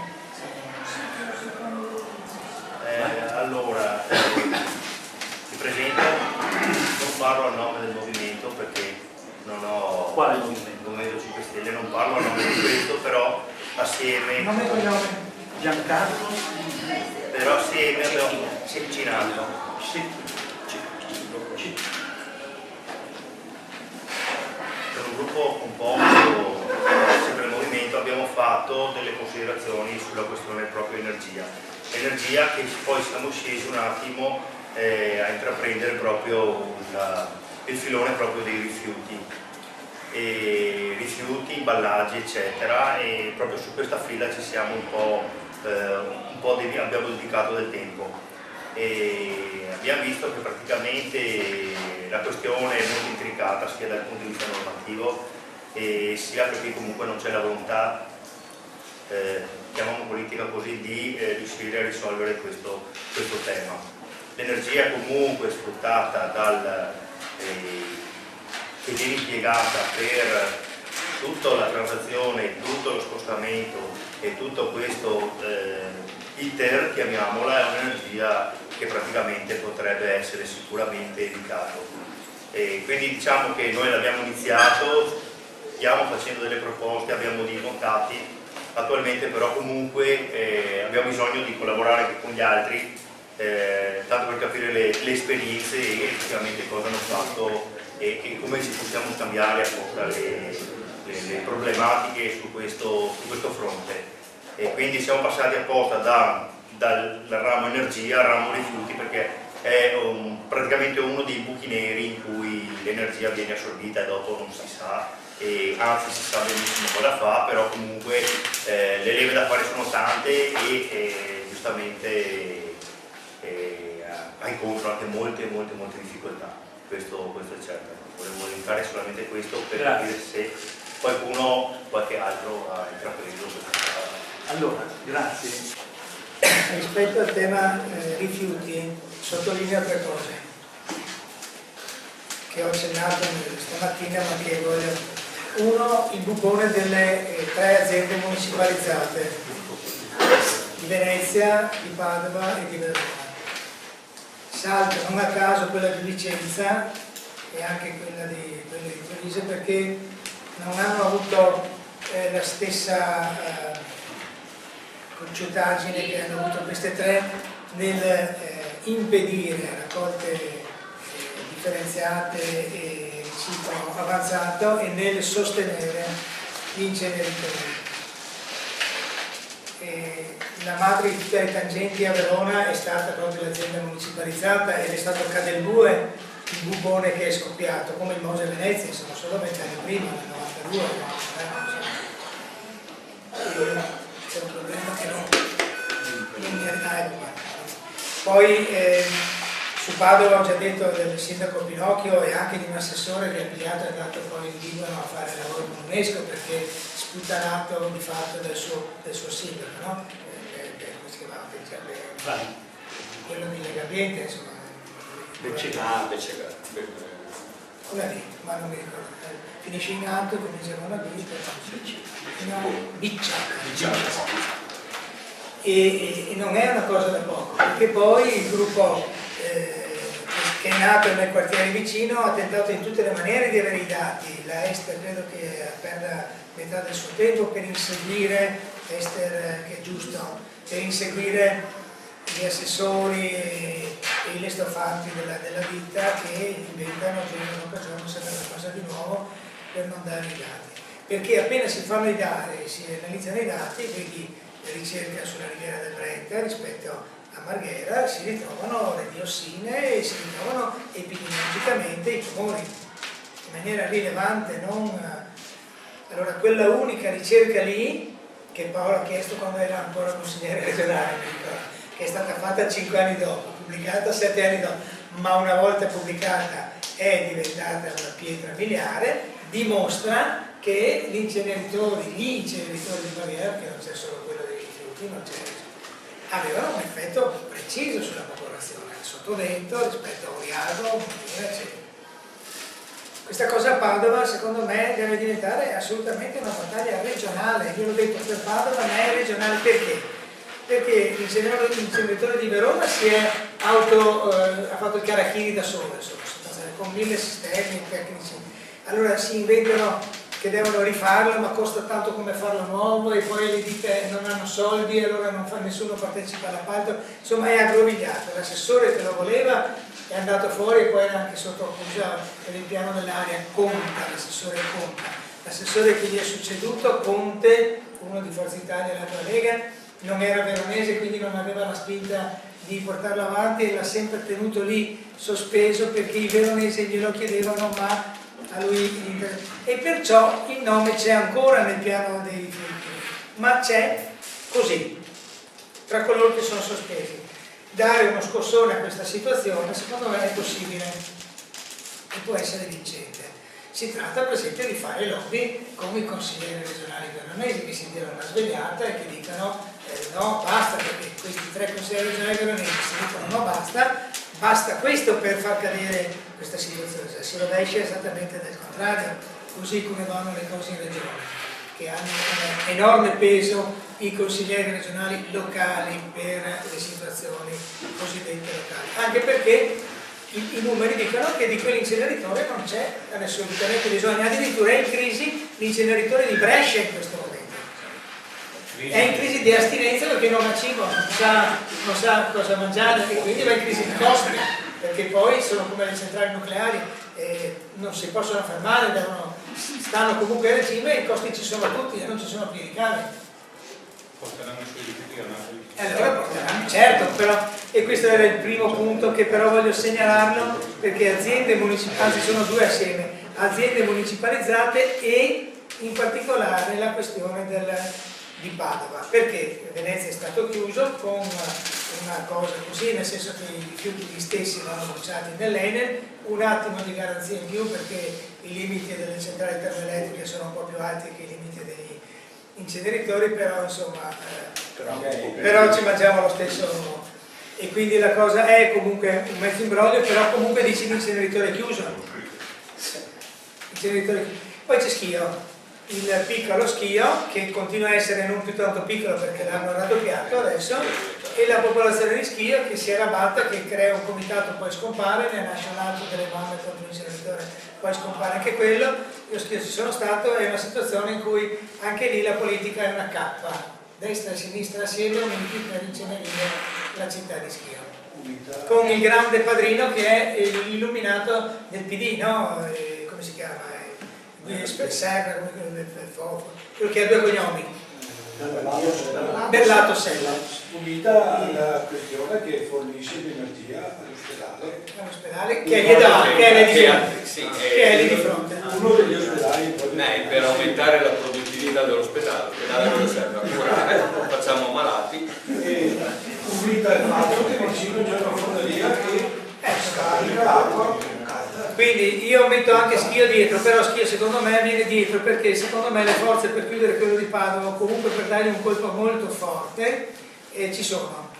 Allora, mi presento, non parlo a nome del movimento perché non ho... Quale movimento? Il Movimento 5 Stelle, non parlo a nome di questo, però assieme... Nome e cognome? Giancarlo? Però assieme abbiamo Cicchinato. Per un gruppo composto, sempre il movimento, abbiamo fatto delle considerazioni sulla questione proprio energia che poi siamo scesi un attimo a intraprendere proprio il filone proprio dei rifiuti, imballaggi eccetera, e proprio su questa fila ci siamo abbiamo dedicato del tempo e abbiamo visto che praticamente la questione è molto intricata sia dal punto di vista normativo sia perché comunque non c'è la volontà, chiamiamo politica così, di riuscire a risolvere questo tema. L'energia comunque sfruttata che viene impiegata per tutta la transazione, tutto lo spostamento e tutto questo iter, chiamiamola, è un'energia che praticamente potrebbe essere sicuramente evitato. E quindi diciamo che noi l'abbiamo iniziato, stiamo facendo delle proposte, abbiamo dei contatti. Attualmente però comunque abbiamo bisogno di collaborare anche con gli altri, tanto per capire le esperienze e effettivamente cosa hanno fatto e come ci possiamo scambiare appunto le problematiche su questo fronte. E quindi siamo passati apposta dal ramo energia al ramo rifiuti perché è praticamente uno dei buchi neri in cui l'energia viene assorbita e dopo non si sa. Anzi si sa benissimo cosa fa, però comunque le leve da fare sono tante e giustamente ha incontro anche molte difficoltà, questo è certo. Volevo linkare solamente questo per capire se qualche altro ha intrapreso questa strada. Allora, grazie. Rispetto al tema rifiuti, sottolineo 3 cose che ho accennato stamattina, ma che voglio. Uno, il bucone delle 3 aziende municipalizzate di Venezia, di Padova e di Verona. Salta non a caso quella di Vicenza e anche quella di Treviso, perché non hanno avuto la stessa conciotaggine che hanno avuto queste 3 nel impedire raccolte differenziate e ciclo avanzato e nel sostenere gli inceneritori. La madre di tutte le tangenti a Verona è stata proprio l'azienda municipalizzata ed è stato Cadelbue il bubone che è scoppiato, come il Mose Venezia, insomma, solo 20 anni prima, nel 92. C'è un problema che non mi arriva. Poi su Padova ho già detto del sindaco Pinocchio e anche di un assessore che è pigliato e è andato poi in Libano a fare lavoro con l'UNESCO perché sputtanato di fatto del suo sindaco, no? Come si chiamava? Quello di Lega Ambiente, insomma. Quella lì, ma non mi ricordo. Finisce in alto e comincia con la Biccia. E non è una cosa da poco, perché poi il gruppo che è nato nel quartiere vicino ha tentato in tutte le maniere di avere i dati. La Ester credo che perda metà del suo tempo per inseguire, Ester che è giusto, per inseguire gli assessori e i lestofanti della ditta che inventano giorno per giorno sempre qualcosa di nuovo per non dare i dati. Perché appena si fanno i dati, si analizzano i dati, quindi ricerca sulla riviera del Brenta rispetto a Marghera, si ritrovano le diossine e si ritrovano epidemiologicamente i tumori in maniera rilevante. Allora quella unica ricerca lì che Paolo ha chiesto quando era ancora consigliere regionale, che è stata fatta 5 anni dopo, pubblicata 7 anni dopo, ma una volta pubblicata è diventata una pietra miliare, dimostra che gli inceneritori di Marghera, che non c'è solo quello dei rifiuti, avevano un effetto preciso sulla popolazione, sottodentro rispetto a Oriago, eccetera. Questa cosa a Padova secondo me deve diventare assolutamente una battaglia regionale. Io l'ho detto per Padova, ma è regionale perché? Perché l'inceneritore di Verona ha fatto il Carachiri da solo, con 1000 sistemi tecnici. Allora si inventano che devono rifarlo, ma costa tanto come farlo nuovo e poi le ditte non hanno soldi e allora nessuno partecipa all'appalto. Insomma è aggrovigliato. L'assessore che lo voleva è andato fuori e poi era anche sotto accusa per il piano dell'aria. Conta, l'assessore Conta. L'assessore che gli è succeduto, Conte, uno di Forza Italia e l'altra Lega, non era veronese, quindi non aveva la spinta di portarlo avanti e l'ha sempre tenuto lì sospeso perché i veronesi glielo chiedevano, ma a lui e perciò il nome c'è ancora nel piano dei rifiuti, ma c'è così, tra coloro che sono sospesi. Dare uno scossone a questa situazione secondo me è possibile e può essere vincente. Si tratta per esempio di fare lobby come i consiglieri regionali veronesi che si diano una svegliata e che dicano no, basta, perché questi 3 consiglieri regionali veronesi si dicono no, basta questo per far cadere questa situazione. Si rovescia esattamente del contrario, così come vanno le cose in regione, che hanno un enorme peso i consiglieri regionali locali per le situazioni cosiddette locali, anche perché i numeri dicono che di quell'inceneritore non c'è assolutamente bisogno, addirittura è in crisi l'inceneritore di Brescia in questo momento. È in crisi di astinenza perché non ha cibo, non sa cosa mangiare e quindi va in crisi di costi, perché poi sono come le centrali nucleari, non si possono fermare, stanno comunque a regime e i costi ci sono tutti e non ci sono più ricavi. Porteranno sui rifiuti a Napoli. Allora porteranno, certo, però, e questo era il primo punto che però voglio segnalarlo, perché aziende municipali, anzi sono 2 assieme, aziende municipalizzate e in particolare la questione di Padova, perché Venezia è stato chiuso con una cosa così, nel senso che i rifiuti gli stessi vanno bruciati nell'Enel, un attimo di garanzia in più perché i limiti delle centrali termoelettriche sono un po' più alti che i limiti degli inceneritori, però insomma però ci mangiamo lo stesso, e quindi la cosa è comunque un mezzo imbroglio, però comunque dici l'inceneritore chiuso. Poi c'è Schio, il piccolo Schio, che continua a essere non più tanto piccolo perché l'hanno raddoppiato adesso, e la popolazione di Schio che si è rabatta, che crea un comitato, poi scompare, ne nasce un altro delle mamme contro l'inceneritore, poi scompare anche quello. Io Schio ci sono stato, è una situazione in cui anche lì la politica è una cappa, destra e sinistra assieme uniti per incenerire la città di Schio, con il grande padrino che è l'illuminato del PD, no? Come si chiama? Serra, quello che ha due cognomi, Berlato Sella, unita alla questione che fornisce l'energia all'ospedale che è lì di fronte, uno degli ospedali per aumentare la produttività dell'ospedale, l'ospedale serve a curare, facciamo malati, e unita al fatto che vicino c'è una fonderia che scarica l'acqua. Quindi io metto anche Schio dietro, però Schio secondo me viene dietro perché secondo me le forze per chiudere quello di Padova, comunque per dargli un colpo molto forte, ci sono,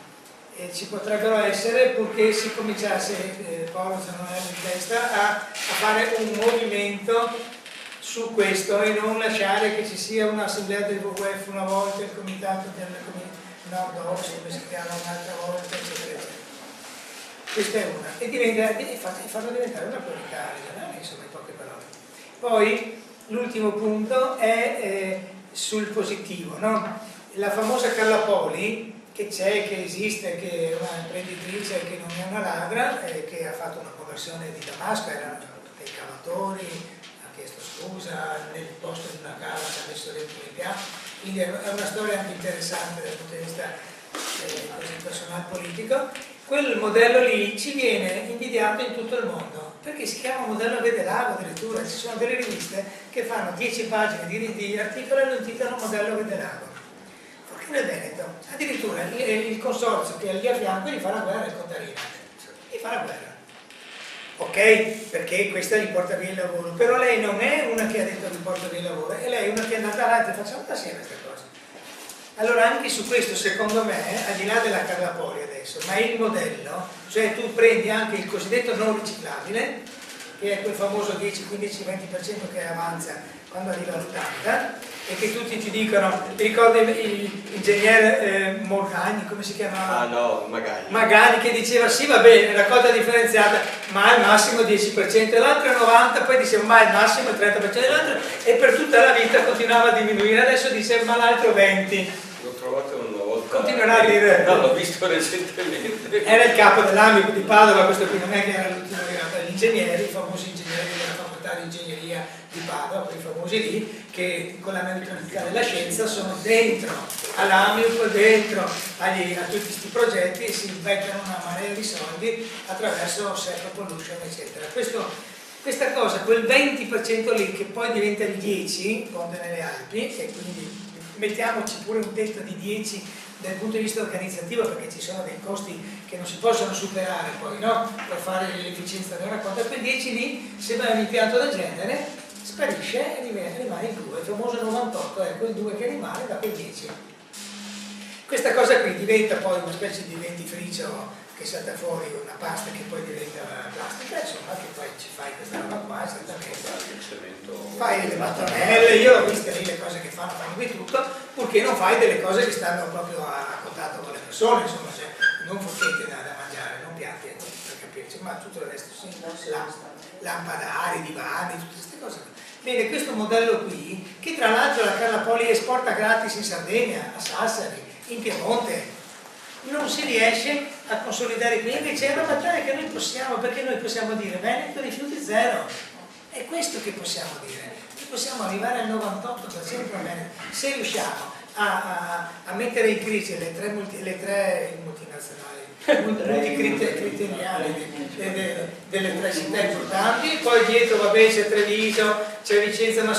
ci potrebbero essere, purché si cominciasse, Paolo se non è in testa, a fare un movimento su questo e non lasciare che ci sia un'assemblea del WWF una volta, il comitato del Nord-Ovest, come si chiama, un'altra volta, eccetera, eccetera. Questa è una, e farlo diventare una priorità regionale, insomma, in poche parole. Poi l'ultimo punto è sul positivo, no? La famosa Carla Poli, che c'è, che esiste, che è una imprenditrice che non è una ladra, che ha fatto una conversione di Damasco, erano dei cavatori, ha chiesto scusa, nel posto di una cava ci ha messo dentro i piatti, quindi è una storia anche interessante dal punto di vista così personale politico. Quel modello lì ci viene invidiato in tutto il mondo, perché si chiama modello Vedelago addirittura, ci sono delle riviste che fanno 10 pagine di articoli e lo intitolano modello Vedelago. Perché nel Veneto addirittura il consorzio che è lì a fianco gli fa la guerra, il Contarino, gli fa la guerra. Ok, perché questa gli porta via il lavoro, però lei non è una che ha detto gli porta via il lavoro, è lei una che è andata avanti, facciamo assieme queste cose. Allora anche su questo secondo me, al di là della Carla Poli adesso, ma il modello, cioè tu prendi anche il cosiddetto non riciclabile, che è quel famoso 10, 15, 20% che avanza quando arriva all'80, e che tutti ti dicono, ti ricordi l'ingegnere Morgagni, come si chiamava? Ah no, Magani, che diceva sì vabbè, raccolta differenziata, ma al massimo 10%, e l'altro è 90%, poi diceva ma al massimo il 30% dell'altro, e per tutta la vita continuava a diminuire, adesso dice ma l'altro 20%. L'ho trovato una volta. Continuerà a dire. No, l'ho visto recentemente. Era il capo dell'ambito di Padova, questo qui non è che era l'ultimo legato agli ingegneri, i famosi ingegneri della facoltà di ingegneria di Padova, quei famosi lì, che con la neutralità della scienza sono dentro all'AMIUP, dentro a tutti questi progetti e si beccano una marea di soldi attraverso SEP Pollution, eccetera. Questa cosa, quel 20% lì che poi diventa il 10%, Ponte nelle Alpi, e quindi mettiamoci pure un tetto di 10 dal punto di vista organizzativo, perché ci sono dei costi che non si possono superare poi, no? Per fare l'efficienza della raccolta, quel 10 lì, se vai un impianto del genere, sparisce e rimane il 2, il famoso 98, è quel 2 che rimane da quel 10. Questa cosa qui diventa poi una specie di dentifricio che salta fuori, una pasta che poi diventa plastica, insomma, che poi ci fai questa roba qua, esattamente. Fai le mattonelle, io ho visto lì le cose che fanno di tutto, purché non fai delle cose che stanno proprio a contatto con le persone, insomma, cioè, non forchette da mangiare, non piatti, per capirci, ma tutto il resto sì, lampadari, divani, tutte queste cose. Bene, questo modello qui, che tra l'altro la Carla Poli esporta gratis in Sardegna, a Sassari, in Piemonte, non si riesce a consolidare qui, invece è una battaglia che noi possiamo, perché noi possiamo dire Veneto rifiuti zero, è questo che possiamo dire, che possiamo arrivare al 98% a Veneto, se riusciamo a mettere in crisi le tre multinazionali, multicriteriali delle tre città importanti, poi dietro vabbè c'è Treviso, c'è Vicenza, ma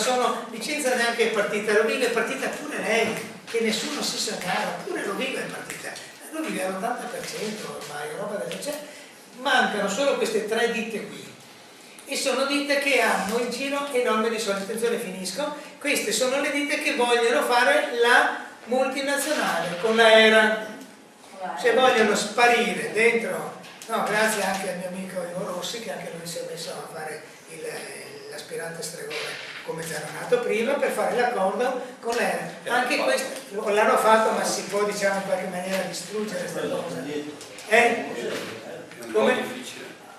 Vicenza neanche è partita, Rovigo è partita pure lei, che nessuno si sognava, pure Rovigo è partita. lo vive all'80% ormai, roba del genere. Mancano solo queste 3 ditte qui. E sono ditte che hanno in giro enorme di soldi. Attenzione, finisco. Queste sono le ditte che vogliono fare la multinazionale con la ERA. Se vogliono sparire dentro, no, grazie anche al mio amico Ivo Rossi, che anche lui si è messo a fare l'aspirante stregone come c'era nato prima, per fare l'accordo con l'ERA. Anche questo l'hanno fatto, ma si può, diciamo, in qualche maniera distruggere questa cosa. Come?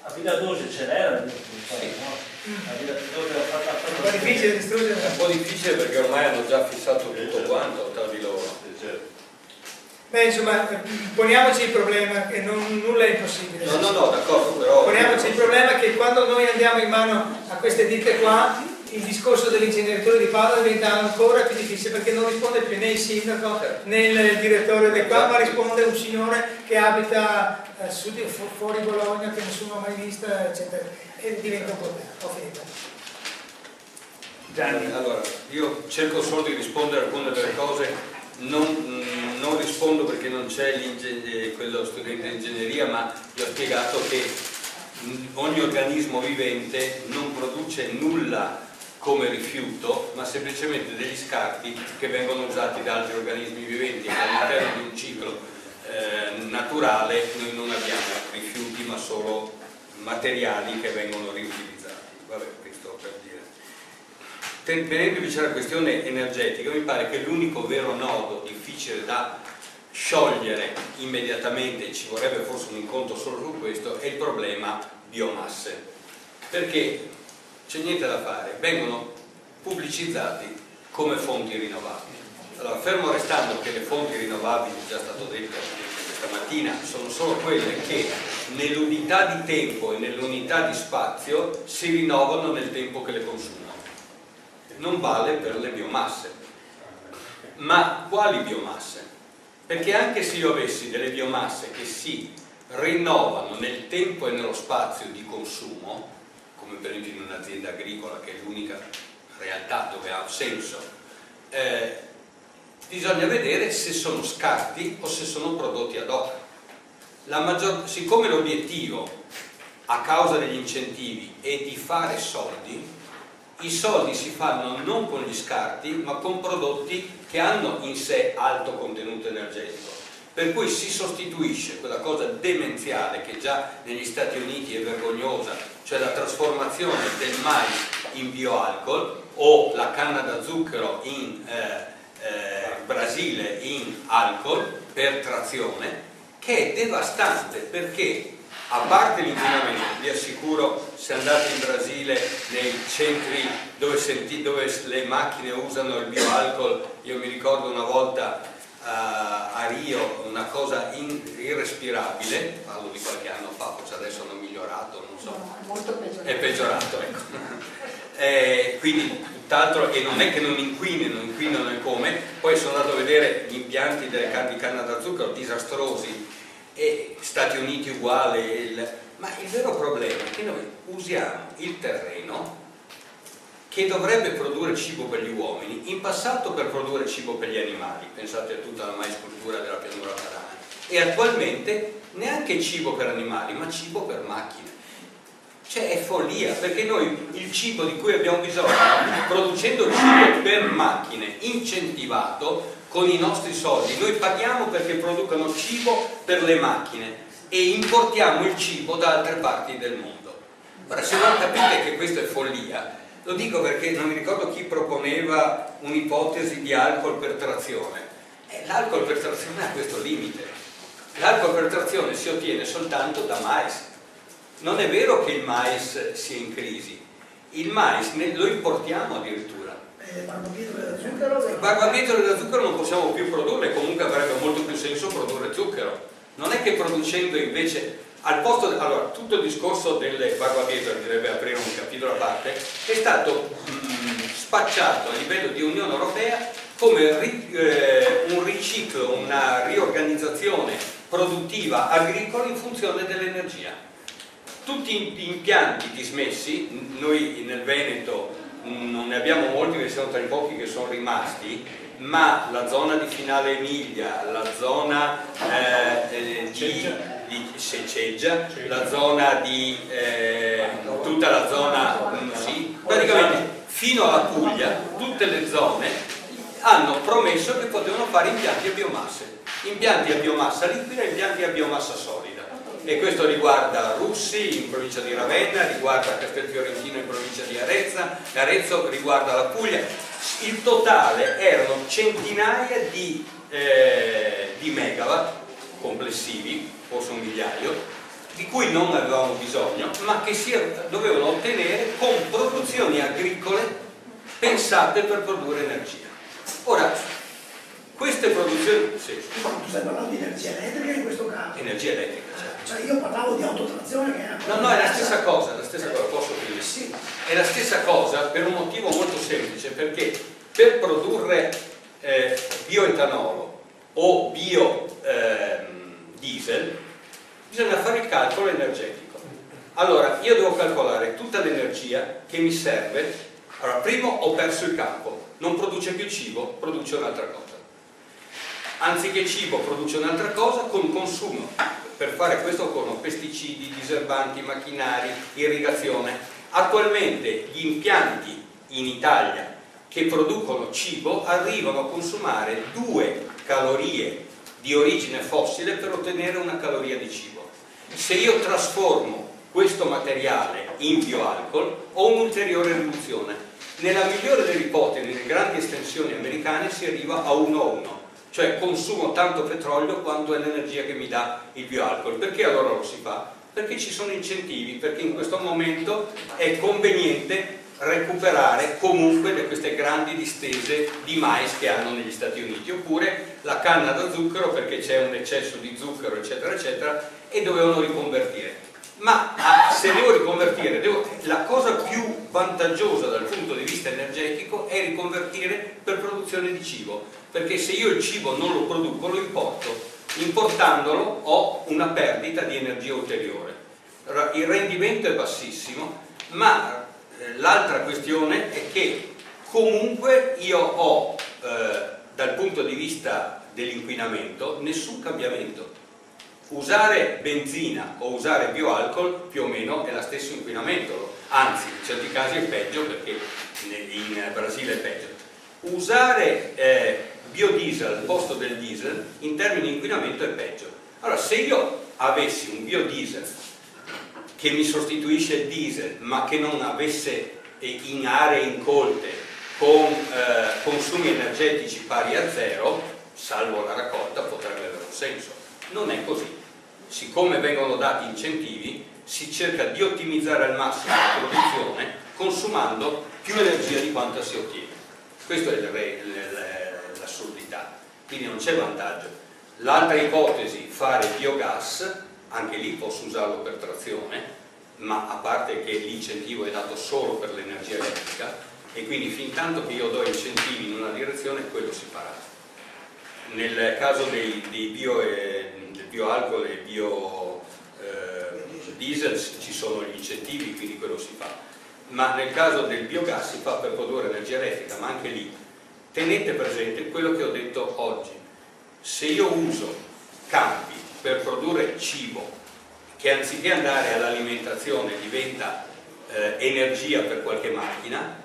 A Villa Doge c'è l'era, no? A Villa Doge l'ha fatta un po' difficile distruggere. È un po' difficile perché ormai hanno già fissato tutto quanto tra di loro. Beh, insomma, poniamoci il problema che nulla è impossibile. No, d'accordo, però... Poniamoci il problema che quando noi andiamo in mano a queste ditte qua, il discorso dell'inceneritore di Padova diventa ancora più difficile, perché non risponde più né il sindaco né il direttore del qua, ma risponde un signore che abita fuori Bologna, che nessuno ha mai visto, eccetera, e diventa un problema. Ho finito. Allora, io cerco solo di rispondere a alcune delle cose. Non rispondo perché non c'è quello studente di ingegneria, ma gli ho spiegato che ogni organismo vivente non produce nulla come rifiuto, ma semplicemente degli scarti che vengono usati da altri organismi viventi. All'interno di un ciclo naturale noi non abbiamo rifiuti, ma solo materiali che vengono riutilizzati. Vabbè, questo per dire. Venendo invece alla questione energetica, mi pare che l'unico vero nodo difficile da sciogliere immediatamente, ci vorrebbe forse un incontro solo su questo, è il problema biomasse, perché c'è niente da fare, vengono pubblicizzati come fonti rinnovabili. Allora, fermo restando che le fonti rinnovabili, è già stato detto questa mattina, sono solo quelle che nell'unità di tempo e nell'unità di spazio si rinnovano nel tempo che le consumano. Non vale per le biomasse. Ma quali biomasse? Perché anche se io avessi delle biomasse che si rinnovano nel tempo e nello spazio di consumo, come per esempio in un'azienda agricola, che è l'unica realtà dove ha senso, bisogna vedere se sono scarti o se sono prodotti ad hoc. Siccome l'obiettivo, a causa degli incentivi, è di fare soldi, i soldi si fanno non con gli scarti, ma con prodotti che hanno in sé alto contenuto energetico. Per cui si sostituisce quella cosa demenziale che già negli Stati Uniti è vergognosa, cioè la trasformazione del mais in bioalcol o la canna da zucchero in Brasile in alcol per trazione, che è devastante, perché a parte l'inquinamento, vi assicuro, se andate in Brasile nei centri dove le macchine usano il bioalcol, io mi ricordo una volta a Rio una cosa irrespirabile, parlo di qualche anno fa, forse adesso hanno migliorato, non so, molto peggiorato. È peggiorato, ecco. Quindi tutt'altro, e non è che non inquinano e come. Poi sono andato a vedere gli impianti delle canne di canna da zucchero disastrosi, e Stati Uniti uguale, ma il vero problema è che noi usiamo il terreno che dovrebbe produrre cibo per gli uomini, in passato per produrre cibo per gli animali, pensate a tutta la maiscoltura della pianura padana, e attualmente neanche cibo per animali, ma cibo per macchine. Cioè è follia, perché noi il cibo di cui abbiamo bisogno, producendo il cibo per macchine, incentivato con i nostri soldi, noi paghiamo perché producano cibo per le macchine e importiamo il cibo da altre parti del mondo. Ora, se non capite che questa è follia, lo dico perché non mi ricordo chi proponeva un'ipotesi di alcol per trazione. L'alcol per trazione ha questo limite. L'alcol per trazione si ottiene soltanto da mais. Non è vero che il mais sia in crisi. Il mais lo importiamo addirittura. Il barbabietole da zucchero non possiamo più produrre, comunque avrebbe molto più senso produrre zucchero. Non è che producendo invece, al posto allora, tutto il discorso delle barbabietole, bisognerebbe aprire un capitolo a parte, è stato spacciato a livello di Unione Europea come un riciclo, una riorganizzazione produttiva agricola in funzione dell'energia. Tutti gli impianti dismessi, noi nel Veneto non ne abbiamo molti, perché siamo tra i pochi che sono rimasti, ma la zona di Finale Emilia, la zona di Ceggia, la zona di tutta la zona, sì, praticamente fino alla Puglia, tutte le zone hanno promesso che potevano fare impianti a biomasse, impianti a biomassa liquida e impianti a biomassa solida. E questo riguarda Russi in provincia di Ravenna, riguarda Castelfiorentino in provincia di Arezzo, riguarda la Puglia. Il totale erano centinaia di megawatt complessivi, forse un migliaio, di cui non avevamo bisogno, ma che si dovevano ottenere con produzioni agricole pensate per produrre energia. Ora, queste produzioni... Sì. Tu stai parlando di energia elettrica in questo caso? Energia elettrica, certo. Cioè io parlavo di autotrazione che è No, è la stessa cosa, posso dire. Sì. È la stessa cosa per un motivo molto semplice, perché per produrre bioetanolo o biodiesel bisogna fare il calcolo energetico. Allora, io devo calcolare tutta l'energia che mi serve. Allora, primo ho perso il campo, non produce più cibo, produce un'altra cosa. Anziché cibo produce un'altra cosa con consumo. Per fare questo occorrono pesticidi, diserbanti, macchinari, irrigazione. Attualmente gli impianti in Italia che producono cibo arrivano a consumare 2 calorie di origine fossile per ottenere una caloria di cibo. Se io trasformo questo materiale in bioalcol ho un'ulteriore riduzione. Nella migliore delle ipotesi, nelle grandi estensioni americane si arriva a 1:1, cioè consumo tanto petrolio quanto è l'energia che mi dà il bioalcol. Perché allora lo si fa? Perché ci sono incentivi, perché in questo momento è conveniente recuperare comunque queste grandi distese di mais che hanno negli Stati Uniti, oppure la canna da zucchero perché c'è un eccesso di zucchero eccetera eccetera e dovevano riconvertire. Ma se devo riconvertire, la cosa più vantaggiosa dal punto di vista energetico è riconvertire per produzione di cibo, perché se io il cibo non lo produco lo importo, importandolo ho una perdita di energia ulteriore. Il rendimento è bassissimo, ma l'altra questione è che comunque io ho dal punto di vista dell'inquinamento nessun cambiamento. Usare benzina o usare bioalcol più o meno è lo stesso inquinamento, anzi in certi casi è peggio, perché in Brasile è peggio. Usare biodiesel al posto del diesel in termini di inquinamento è peggio. Allora, se io avessi un biodiesel che mi sostituisce il diesel ma che non avesse in aree incolte con consumi energetici pari a 0, salvo la raccolta, potrebbe avere un senso. Non è così. Siccome vengono dati incentivi, si cerca di ottimizzare al massimo la produzione consumando più energia di quanta si ottiene. Questa è l'assurdità, quindi non c'è vantaggio. L'altra ipotesi, fare biogas, anche lì posso usarlo per trazione, ma a parte che l'incentivo è dato solo per l'energia elettrica e quindi fin tanto che io do incentivi in una direzione quello si farà. Nel caso del bioalcol e biodiesel ci sono gli incentivi, quindi quello si fa, ma nel caso del biogas si fa per produrre energia elettrica, ma anche lì tenete presente quello che ho detto oggi. Se io uso campi per produrre cibo che anziché andare all'alimentazione diventa energia per qualche macchina,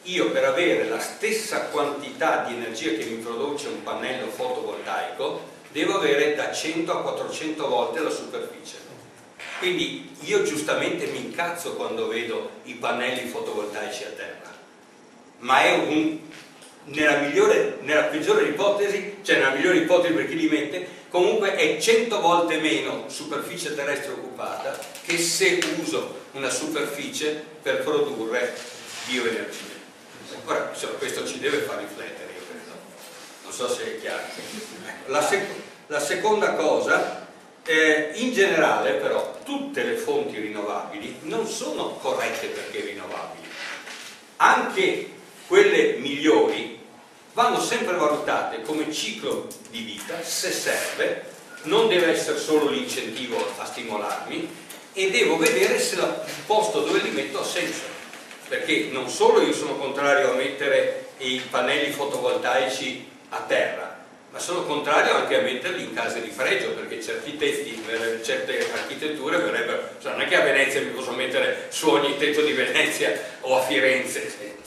io per avere la stessa quantità di energia che mi produce un pannello fotovoltaico devo avere da 100 a 400 volte la superficie. Quindi io giustamente mi incazzo quando vedo i pannelli fotovoltaici a terra, ma è nella peggiore ipotesi, cioè nella migliore ipotesi per chi li mette, comunque è 100 volte meno superficie terrestre occupata che se uso una superficie per produrre bioenergia. Ora, questo ci deve far riflettere, io credo. Non so se è chiaro. La seconda cosa, in generale però, tutte le fonti rinnovabili non sono corrette perché rinnovabili. Anche quelle migliori vanno sempre valutate come ciclo di vita, se serve, non deve essere solo l'incentivo a stimolarmi e devo vedere se il posto dove li metto ha senso. Perché non solo io sono contrario a mettere i pannelli fotovoltaici a terra, ma sono contrario anche a metterli in case di fregio, perché certi tetti, certe architetture verrebbero, cioè non è che a Venezia mi posso mettere su ogni tetto di Venezia o a Firenze,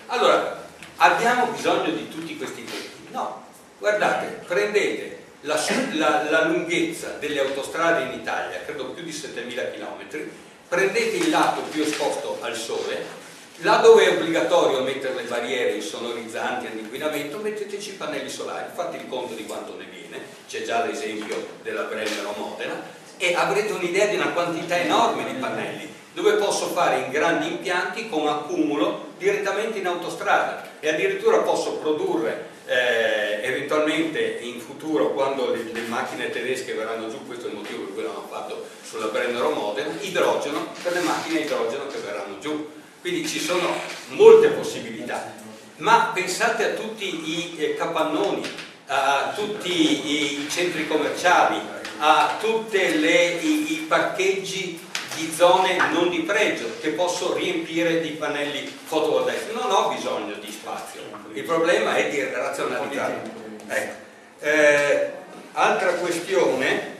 allora abbiamo bisogno di tutti questi tetti? No, guardate, prendete la lunghezza delle autostrade in Italia, credo più di 7.000 km, prendete il lato più esposto al sole, là dove è obbligatorio mettere le barriere insonorizzanti all'inquinamento, metteteci i pannelli solari, fate il conto di quanto ne viene, c'è già l'esempio della Brennero Modena, e avrete un'idea di una quantità enorme di pannelli, dove posso fare in grandi impianti con accumulo direttamente in autostrada, e addirittura posso produrre eventualmente in futuro, quando le macchine tedesche verranno giù, questo è il motivo per cui l'hanno fatto sulla Brennero Modena, idrogeno per le macchine idrogeno che verranno giù. Quindi ci sono molte possibilità, ma pensate a tutti i capannoni, a tutti i centri commerciali, a tutti i parcheggi di zone non di pregio che posso riempire di pannelli fotovoltaici. Non ho bisogno di spazio, il problema è di razionalizzare. Ecco. Altra questione,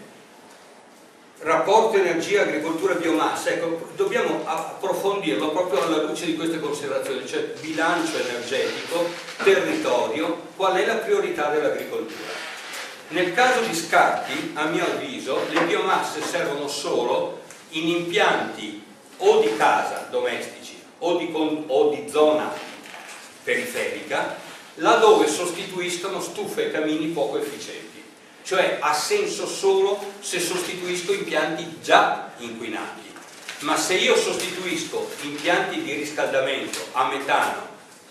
rapporto energia, agricoltura, biomassa. Ecco, dobbiamo approfondirlo proprio alla luce di queste considerazioni, cioè bilancio energetico, territorio, qual è la priorità dell'agricoltura. Nel caso di scarti, a mio avviso, le biomasse servono solo in impianti o di casa domestici o di zona periferica, laddove sostituiscono stufe e camini poco efficienti. Cioè ha senso solo se sostituisco impianti già inquinati, ma se io sostituisco impianti di riscaldamento a metano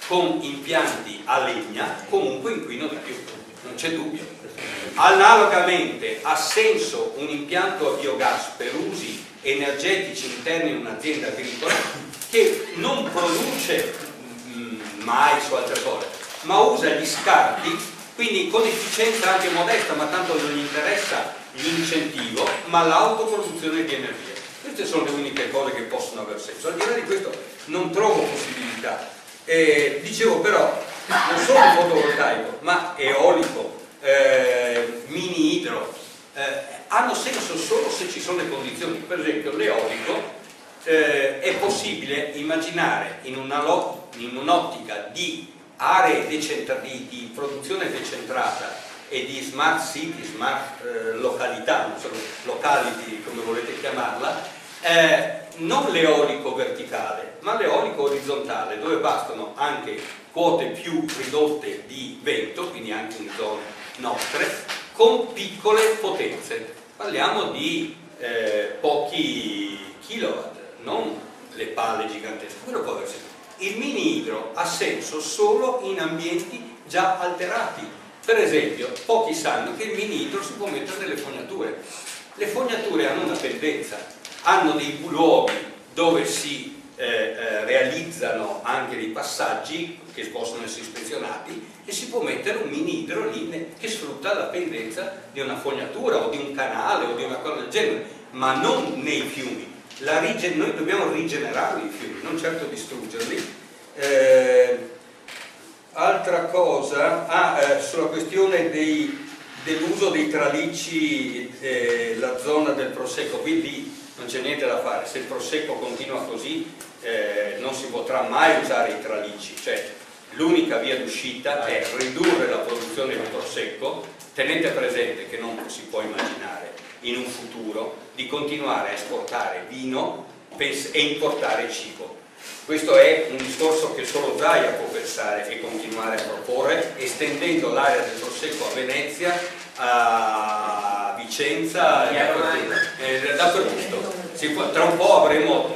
con impianti a legna, comunque inquino di più, non c'è dubbio. Analogamente ha senso un impianto a biogas per usi energetici interni in un'azienda agricola che non produce mais o altre cose, ma usa gli scarti, quindi con efficienza anche modesta, ma tanto non gli interessa l'incentivo, ma l'autoproduzione di energia. Queste sono le uniche cose che possono aver senso. Al di là di questo non trovo possibilità. Dicevo però, non solo il fotovoltaico, ma eolico, mini idro, hanno senso solo se ci sono le condizioni. Per esempio l'eolico è possibile immaginare in un'ottica di aree di produzione decentrata e di smart city, smart località, non so, locality come volete chiamarla, non l'eolico verticale, ma l'eolico orizzontale, dove bastano anche quote più ridotte di vento, quindi anche in zone nostre, con piccole potenze. Parliamo di pochi kilowatt, non le palle gigantesche. Quello può aver senso. Il mini idro ha senso solo in ambienti già alterati. Per esempio, pochi sanno che il mini idro si può mettere nelle fognature. Le fognature hanno una pendenza, hanno dei luoghi dove si realizzano anche dei passaggi che possono essere ispezionati, e si può mettere un mini idro lì che sfrutta la pendenza di una fognatura o di un canale o di una cosa del genere, ma non nei fiumi. Noi dobbiamo rigenerare i fiumi, non certo distruggerli. Altra cosa, sulla questione dell'uso dei tralicci, la zona del Prosecco, quindi non c'è niente da fare. Se il Prosecco continua così non si potrà mai usare i tralicci, cioè l'unica via d'uscita è ridurre la produzione di Prosecco. Tenete presente che non si può immaginare in un futuro di continuare a esportare vino e importare cibo. Questo è un discorso che solo Zaia può pensare e continuare a proporre, estendendo l'area del Prosecco a Venezia, a Vicenza e dappertutto. Tra un po' avremo...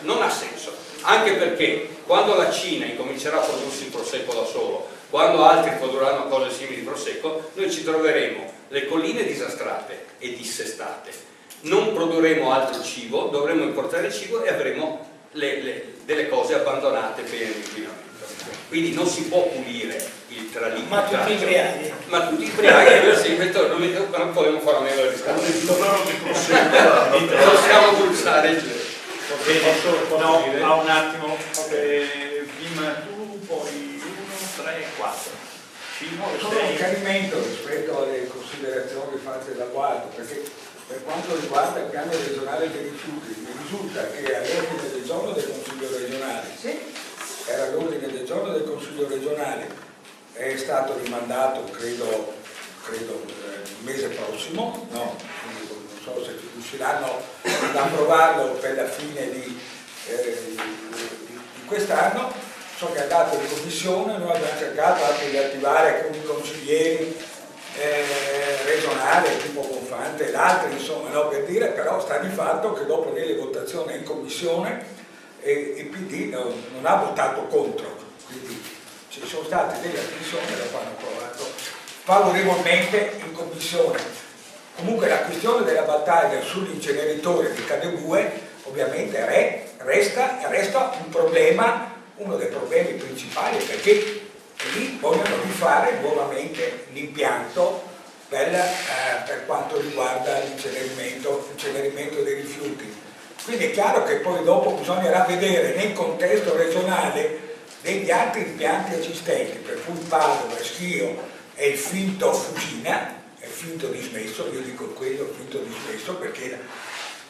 non ha senso, anche perché quando la Cina incomincerà a prodursi il Prosecco da solo, quando altri produrranno cose simili di Prosecco, noi ci troveremo le colline disastrate e dissestate, non produrremo altro cibo, dovremo importare cibo e avremo delle cose abbandonate per l'inquinamento. Quindi non si può pulire il traliccio. Ma tutti ibriachi. Ma tutti ibriachi, sì, non podemos fare a meno del riscaldo. Possiamo pulsare il gelo. No, un attimo. Prima tu, poi 1, 3, 4. Solo un chiarimento rispetto alle considerazioni fatte da Guardo, perché per quanto riguarda il piano regionale dei rifiuti, mi risulta che all'ordine del giorno del Consiglio regionale, era l'ordine del giorno del Consiglio regionale, è stato rimandato credo il mese prossimo, no? Quindi non so se riusciranno ad approvarlo per la fine di quest'anno. So che è andato in commissione, noi abbiamo cercato anche di attivare con i consiglieri regionali, tipo Bonfante ed altri, insomma, no, per dire, però sta di fatto che dopo nelle votazioni in commissione il PD non ha votato contro, quindi ci sono state delle astensioni che hanno approvato favorevolmente in commissione. Comunque la questione della battaglia sull'inceneritore di Cadebue ovviamente resta un problema, uno dei problemi principali, perché lì vogliono rifare nuovamente l'impianto per quanto riguarda l'incenerimento dei rifiuti. Quindi è chiaro che poi dopo bisognerà vedere nel contesto regionale degli altri impianti esistenti, per cui Padova, Schio e il finto Fusina, è il finto dismesso, io dico quello, il finto dismesso, perché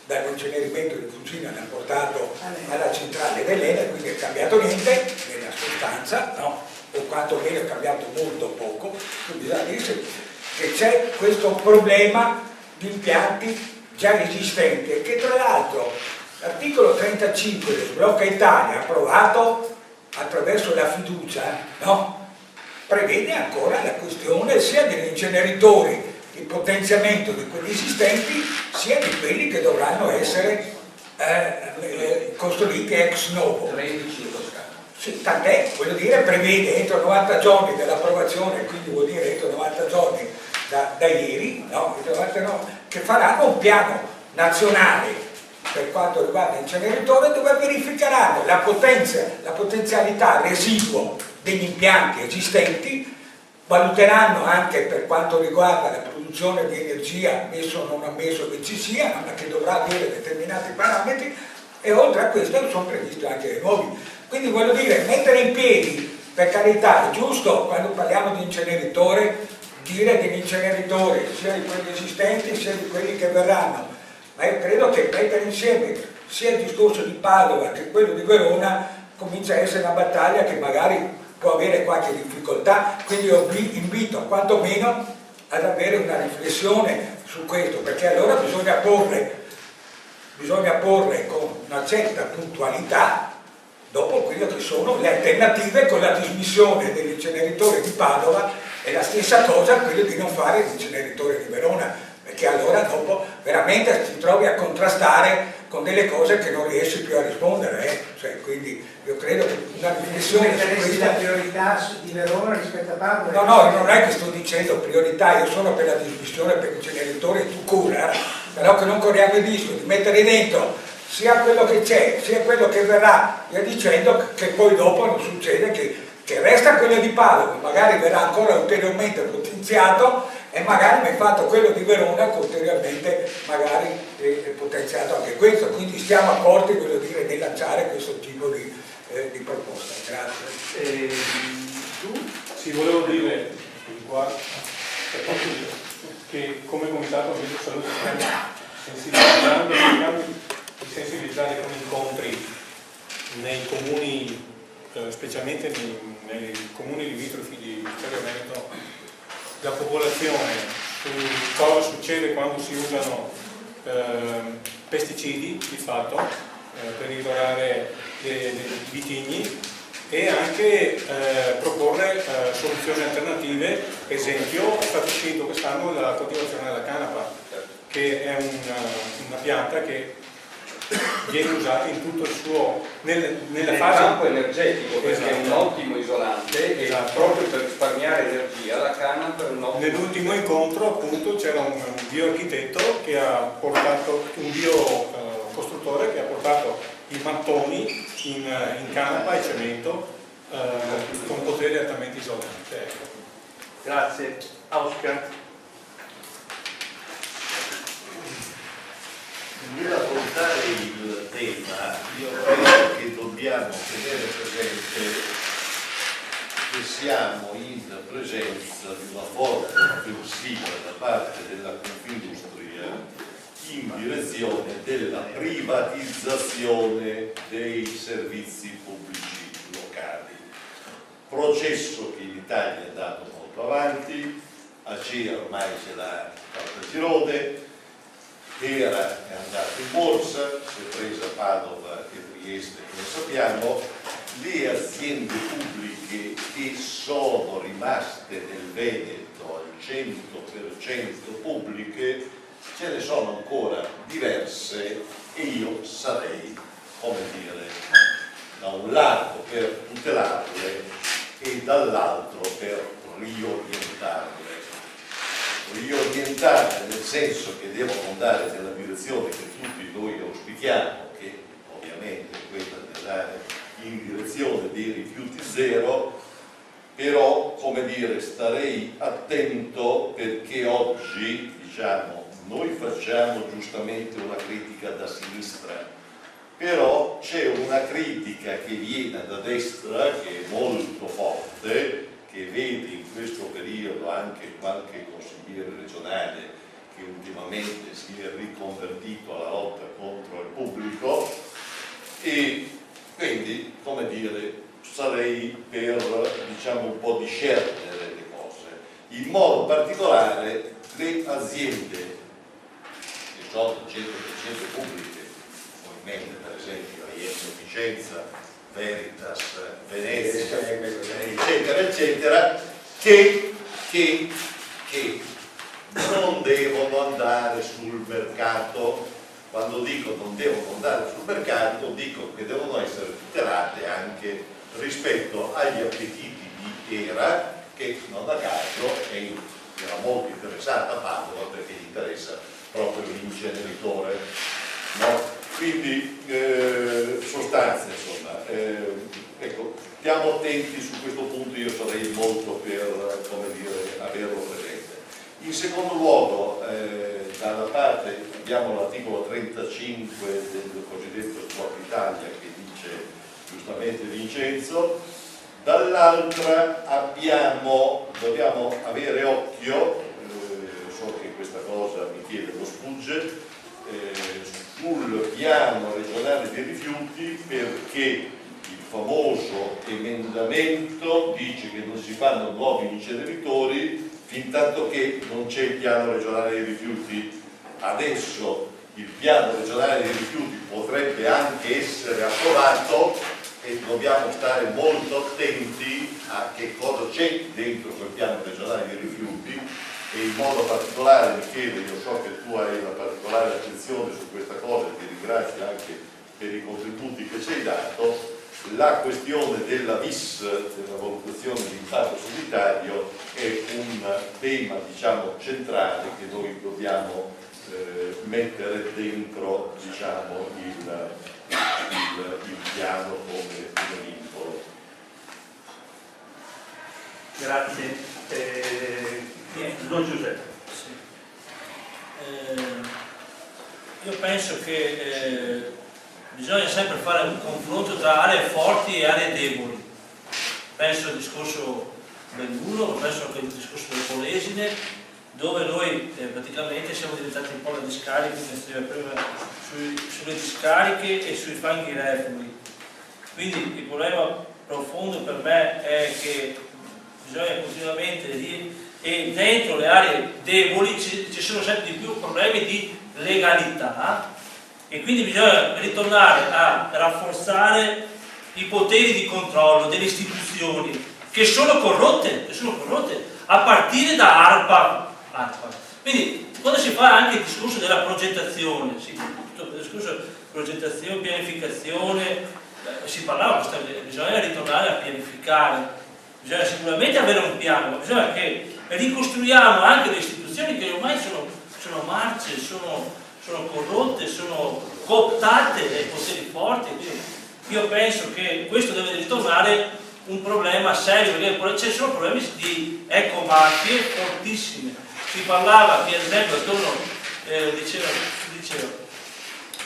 dall'incenerimento di Fusina l'ha portato alla centrale dell'Enel, quindi è cambiato niente nella sostanza, no? O quantomeno è cambiato molto poco, quindi bisogna dire che c'è questo problema di impianti già esistenti e che tra l'altro l'articolo 35 del Sblocca Italia approvato attraverso la fiducia, no? Prevede ancora la questione sia degli inceneritori, il potenziamento di quelli esistenti, sia di quelli che dovranno essere costruiti ex novo. 13 in Toscana. Sì, tant'è, voglio dire, prevede entro 90 giorni dell'approvazione, quindi vuol dire entro 90 giorni da ieri, no? Che faranno un piano nazionale per quanto riguarda l'inceneritore, dove verificheranno la potenzialità residuo degli impianti esistenti, valuteranno anche per quanto riguarda la produzione di energia, ammesso o non ammesso che ci sia, ma che dovrà avere determinati parametri, e oltre a questo sono previsti anche dei nuovi. Quindi voglio dire, mettere in piedi, per carità, è giusto quando parliamo di inceneritore, dire che gli inceneritori, sia di quelli esistenti sia di quelli che verranno, ma io credo che mettere insieme sia il discorso di Padova che quello di Verona comincia a essere una battaglia che magari può avere qualche difficoltà, quindi io vi invito quantomeno ad avere una riflessione su questo, perché allora bisogna porre con una certa puntualità dopo quello che sono le alternative, con la dismissione dell'inceneritore di Padova e la stessa cosa quello di non fare l'inceneritore di Verona, perché allora dopo veramente ti trovi a contrastare con delle cose che non riesci più a rispondere, Cioè, quindi io credo che una riflessione su questa priorità di Verona rispetto a Padova. No, non è che sto dicendo priorità, io sono per la dismissione per l'inceneritore tu cura, però che non corriamo il rischio di mettere dentro sia quello che c'è, sia quello che verrà, via dicendo, che poi dopo non succede che resta quello di Padova, magari verrà ancora ulteriormente potenziato e magari mi hai fatto quello di Verona che ulteriormente magari potenziato anche questo, quindi stiamo accorti, voglio dire, di lanciare questo tipo di proposta. Grazie. Sì, volevo dire che come comitato Ambiente e Salute stiamo cercando di sensibilizzare con incontri nei comuni, specialmente nei comuni limitrofi di Vittorio Veneto, la popolazione su cosa succede quando si usano pesticidi di fatto per irrorare dei vitigni e anche proporre soluzioni alternative. Esempio, è stato scelto quest'anno la coltivazione della canapa, che è una pianta che viene usata in tutto il suo nella fase campo energetico, perché esatto, è un ottimo isolante, esatto, e proprio per risparmiare energia la canapa è un ottimo. Nell'ultimo incontro appunto c'era un bioarchitetto che ha portato, un biocostruttore che ha portato i mattoni in canapa e cemento con poteri altamente isolanti. Grazie. Oscar. Nell'affrontare il tema, io credo che dobbiamo tenere presente che siamo in presenza di una forte offensiva da parte della Confindustria in direzione della privatizzazione dei servizi pubblici locali. Processo che in Italia è andato molto avanti, ACEA ormai ce l'ha fatta a girone, era è andato in borsa, si è presa Padova e Trieste, come sappiamo. Le aziende pubbliche che sono rimaste nel Veneto al 100% pubbliche, ce ne sono ancora diverse e io sarei, come dire, da un lato per tutelarle e dall'altro per riorientarle. Riorientarle nel senso che devono andare nella direzione che tutti noi auspichiamo, che ovviamente è quella di andare in direzione dei rifiuti zero, però, come dire, starei attento perché oggi, diciamo, noi facciamo giustamente una critica da sinistra, però c'è una critica che viene da destra, che è molto forte, che vede in questo periodo anche qualche consigliere regionale che ultimamente si è riconvertito alla lotta contro il pubblico, e quindi, come dire, sarei per, diciamo, un po' discernere le cose. In modo particolare le aziende che sono 100% pubbliche, come in mente per esempio Aiello Vicenza, Veritas, Venezia, eccetera, eccetera, che non devono andare sul mercato. Quando dico non devono andare sul mercato, dico che devono essere tutelate anche rispetto agli appetiti di Era, che non a caso era molto interessata a Padova perché gli interessa proprio l'inceneritore, no? Quindi sostanze, insomma, ecco, stiamo attenti su questo punto, io sarei molto per, come dire, averlo presente. In secondo luogo, dalla parte abbiamo l'articolo 35 del cosiddetto Stop Italia che dice giustamente Vincenzo, dall'altra dobbiamo avere occhio, so che questa cosa mi chiede lo Sfugge, sul piano regionale dei rifiuti, perché il famoso emendamento dice che non si fanno nuovi inceneritori fin tanto che non c'è il piano regionale dei rifiuti. Adesso il piano regionale dei rifiuti potrebbe anche essere approvato e dobbiamo stare molto attenti a che cosa c'è dentro quel piano regionale dei rifiuti, e in modo particolare Michele, io so che tu hai una particolare attenzione su questa cosa e ti ringrazio anche per i contributi che ci hai dato. La questione della VIS, della valutazione di impatto sanitario, è un tema, diciamo, centrale che noi dobbiamo mettere dentro, diciamo, il piano come vincolo. Grazie. Don Giuseppe. Sì. Io penso che bisogna sempre fare un confronto tra aree forti e aree deboli. Penso al discorso Belluno, penso anche al discorso del Polesine, dove noi praticamente siamo diventati un po' la discarica, come si diceva prima, sulle discariche e sui fanghi reflui. Quindi il problema profondo per me è che bisogna continuamente e dentro le aree deboli ci sono sempre di più problemi di legalità, e quindi bisogna ritornare a rafforzare i poteri di controllo delle istituzioni che sono corrotte a partire da ARPA. Quindi quando si fa anche il discorso della progettazione, tutto il discorso progettazione, pianificazione, si parlava, bisogna ritornare a pianificare, bisogna sicuramente avere un piano, ma bisogna che ricostruiamo anche le istituzioni che ormai sono marce, sono corrotte, sono cooptate dai poteri forti. Quindi io penso che questo deve ritornare un problema serio, perché ci sono problemi di ecomafie fortissime. Si parlava che, ad esempio, attorno, diceva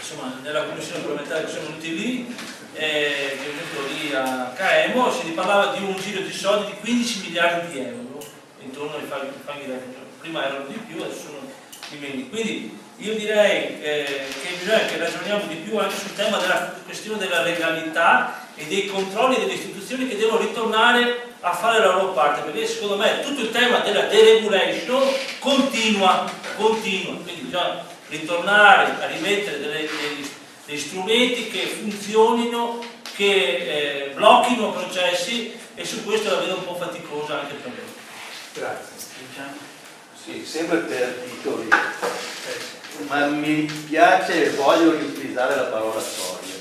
insomma, nella commissione parlamentare che siamo venuti lì, che è venuto lì a Caemo, si parlava di un giro di soldi di 15 miliardi di euro intorno ai fanghi reflui. Prima erano di più, adesso sono di meno. Quindi io direi che bisogna che ragioniamo di più anche sul tema della questione della legalità e dei controlli delle istituzioni che devono ritornare a fare la loro parte, perché secondo me tutto il tema della deregulation continua, quindi bisogna ritornare a rimettere degli strumenti che funzionino, che blocchino processi, e su questo la vedo un po' faticosa anche per me. Grazie. Sì, sempre per titoli, ma mi piace e voglio riutilizzare la parola storia.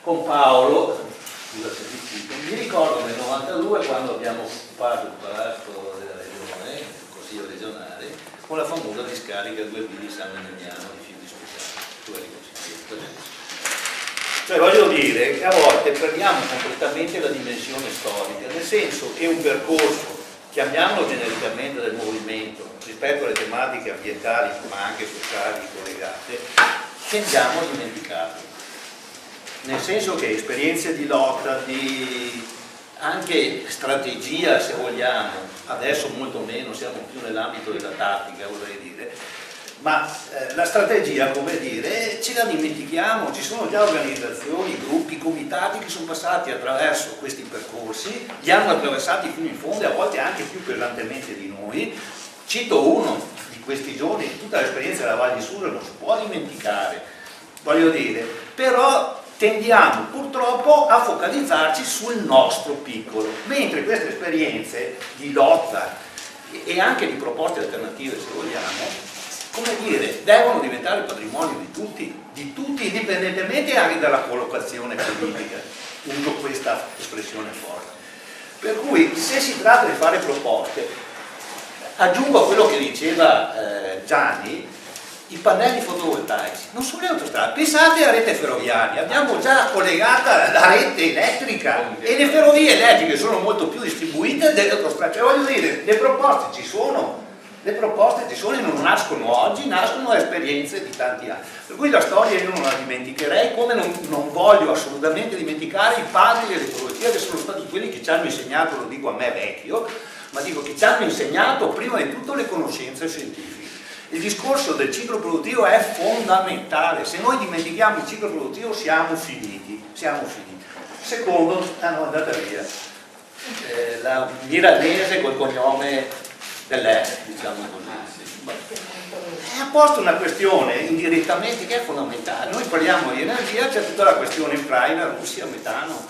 Con Paolo, scusa se ti cito, mi ricordo nel 92 quando abbiamo occupato il palazzo della regione, il consiglio regionale, con la famosa discarica 2B di San Miniano di fiumi speciali. Tu eri consigliere. Cioè voglio dire che a volte perdiamo completamente la dimensione storica, nel senso che un percorso, chiamiamolo genericamente, del movimento rispetto alle tematiche ambientali ma anche sociali collegate, tendiamo a dimenticarlo. Nel senso che esperienze di lotta, di anche strategia se vogliamo, adesso molto meno, siamo più nell'ambito della tattica vorrei dire, ma la strategia, come dire, ce la dimentichiamo. Ci sono già organizzazioni, gruppi, comitati che sono passati attraverso questi percorsi, li hanno attraversati fino in fondo, a volte anche più pesantemente di noi. Cito uno di questi giorni, tutta l'esperienza della Val di Susa non si può dimenticare, voglio dire, però tendiamo purtroppo a focalizzarci sul nostro piccolo, mentre queste esperienze di lotta e anche di proposte alternative, se vogliamo, come dire, devono diventare patrimonio di tutti, indipendentemente anche dalla collocazione politica. Uso questa espressione forte. Per cui, se si tratta di fare proposte, aggiungo a quello che diceva Gianni, i pannelli fotovoltaici non sono le autostrade, pensate alla rete ferroviaria, abbiamo già collegata la rete elettrica e le ferrovie elettriche sono molto più distribuite delle autostrade, cioè voglio dire, le proposte ci sono e non nascono oggi, nascono da esperienze di tanti anni, per cui la storia io non la dimenticherei, come non voglio assolutamente dimenticare i padri dell'ecologia che sono stati quelli che ci hanno insegnato, lo dico a me vecchio, ma dico che ci hanno insegnato prima di tutto le conoscenze scientifiche. Il discorso del ciclo produttivo è fondamentale, se noi dimentichiamo il ciclo produttivo siamo finiti. Secondo, è andata via, la milanese col cognome dell'Est, diciamo così. Ha posto una questione indirettamente che è fondamentale. Noi parliamo di energia, c'è tutta la questione Ucraina, Russia, metano.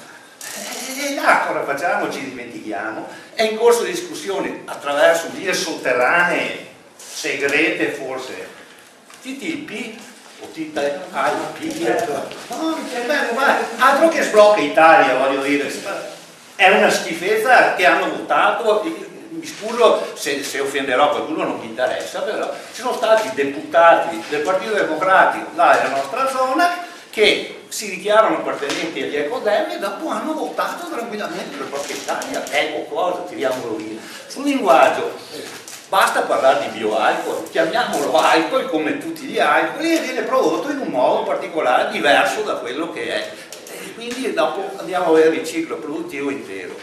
E là cosa facciamo? Ci dimentichiamo. È in corso di discussione attraverso vie sotterranee, segrete forse, TTIP o TTIP, altro che sblocca Italia, voglio dire, è una schifezza che hanno votato. Mi scuso se offenderò qualcuno, non mi interessa, però ci sono stati deputati del Partito Democratico là nella nostra zona che si dichiarano appartenenti agli ecodem e dopo hanno votato tranquillamente per Forza Italia. Ecco cosa, tiriamolo via. Sul linguaggio basta parlare di bioalcol, chiamiamolo alcol come tutti gli alcoli e viene prodotto in un modo particolare, diverso da quello che è. E quindi dopo andiamo a vedere il ciclo produttivo intero.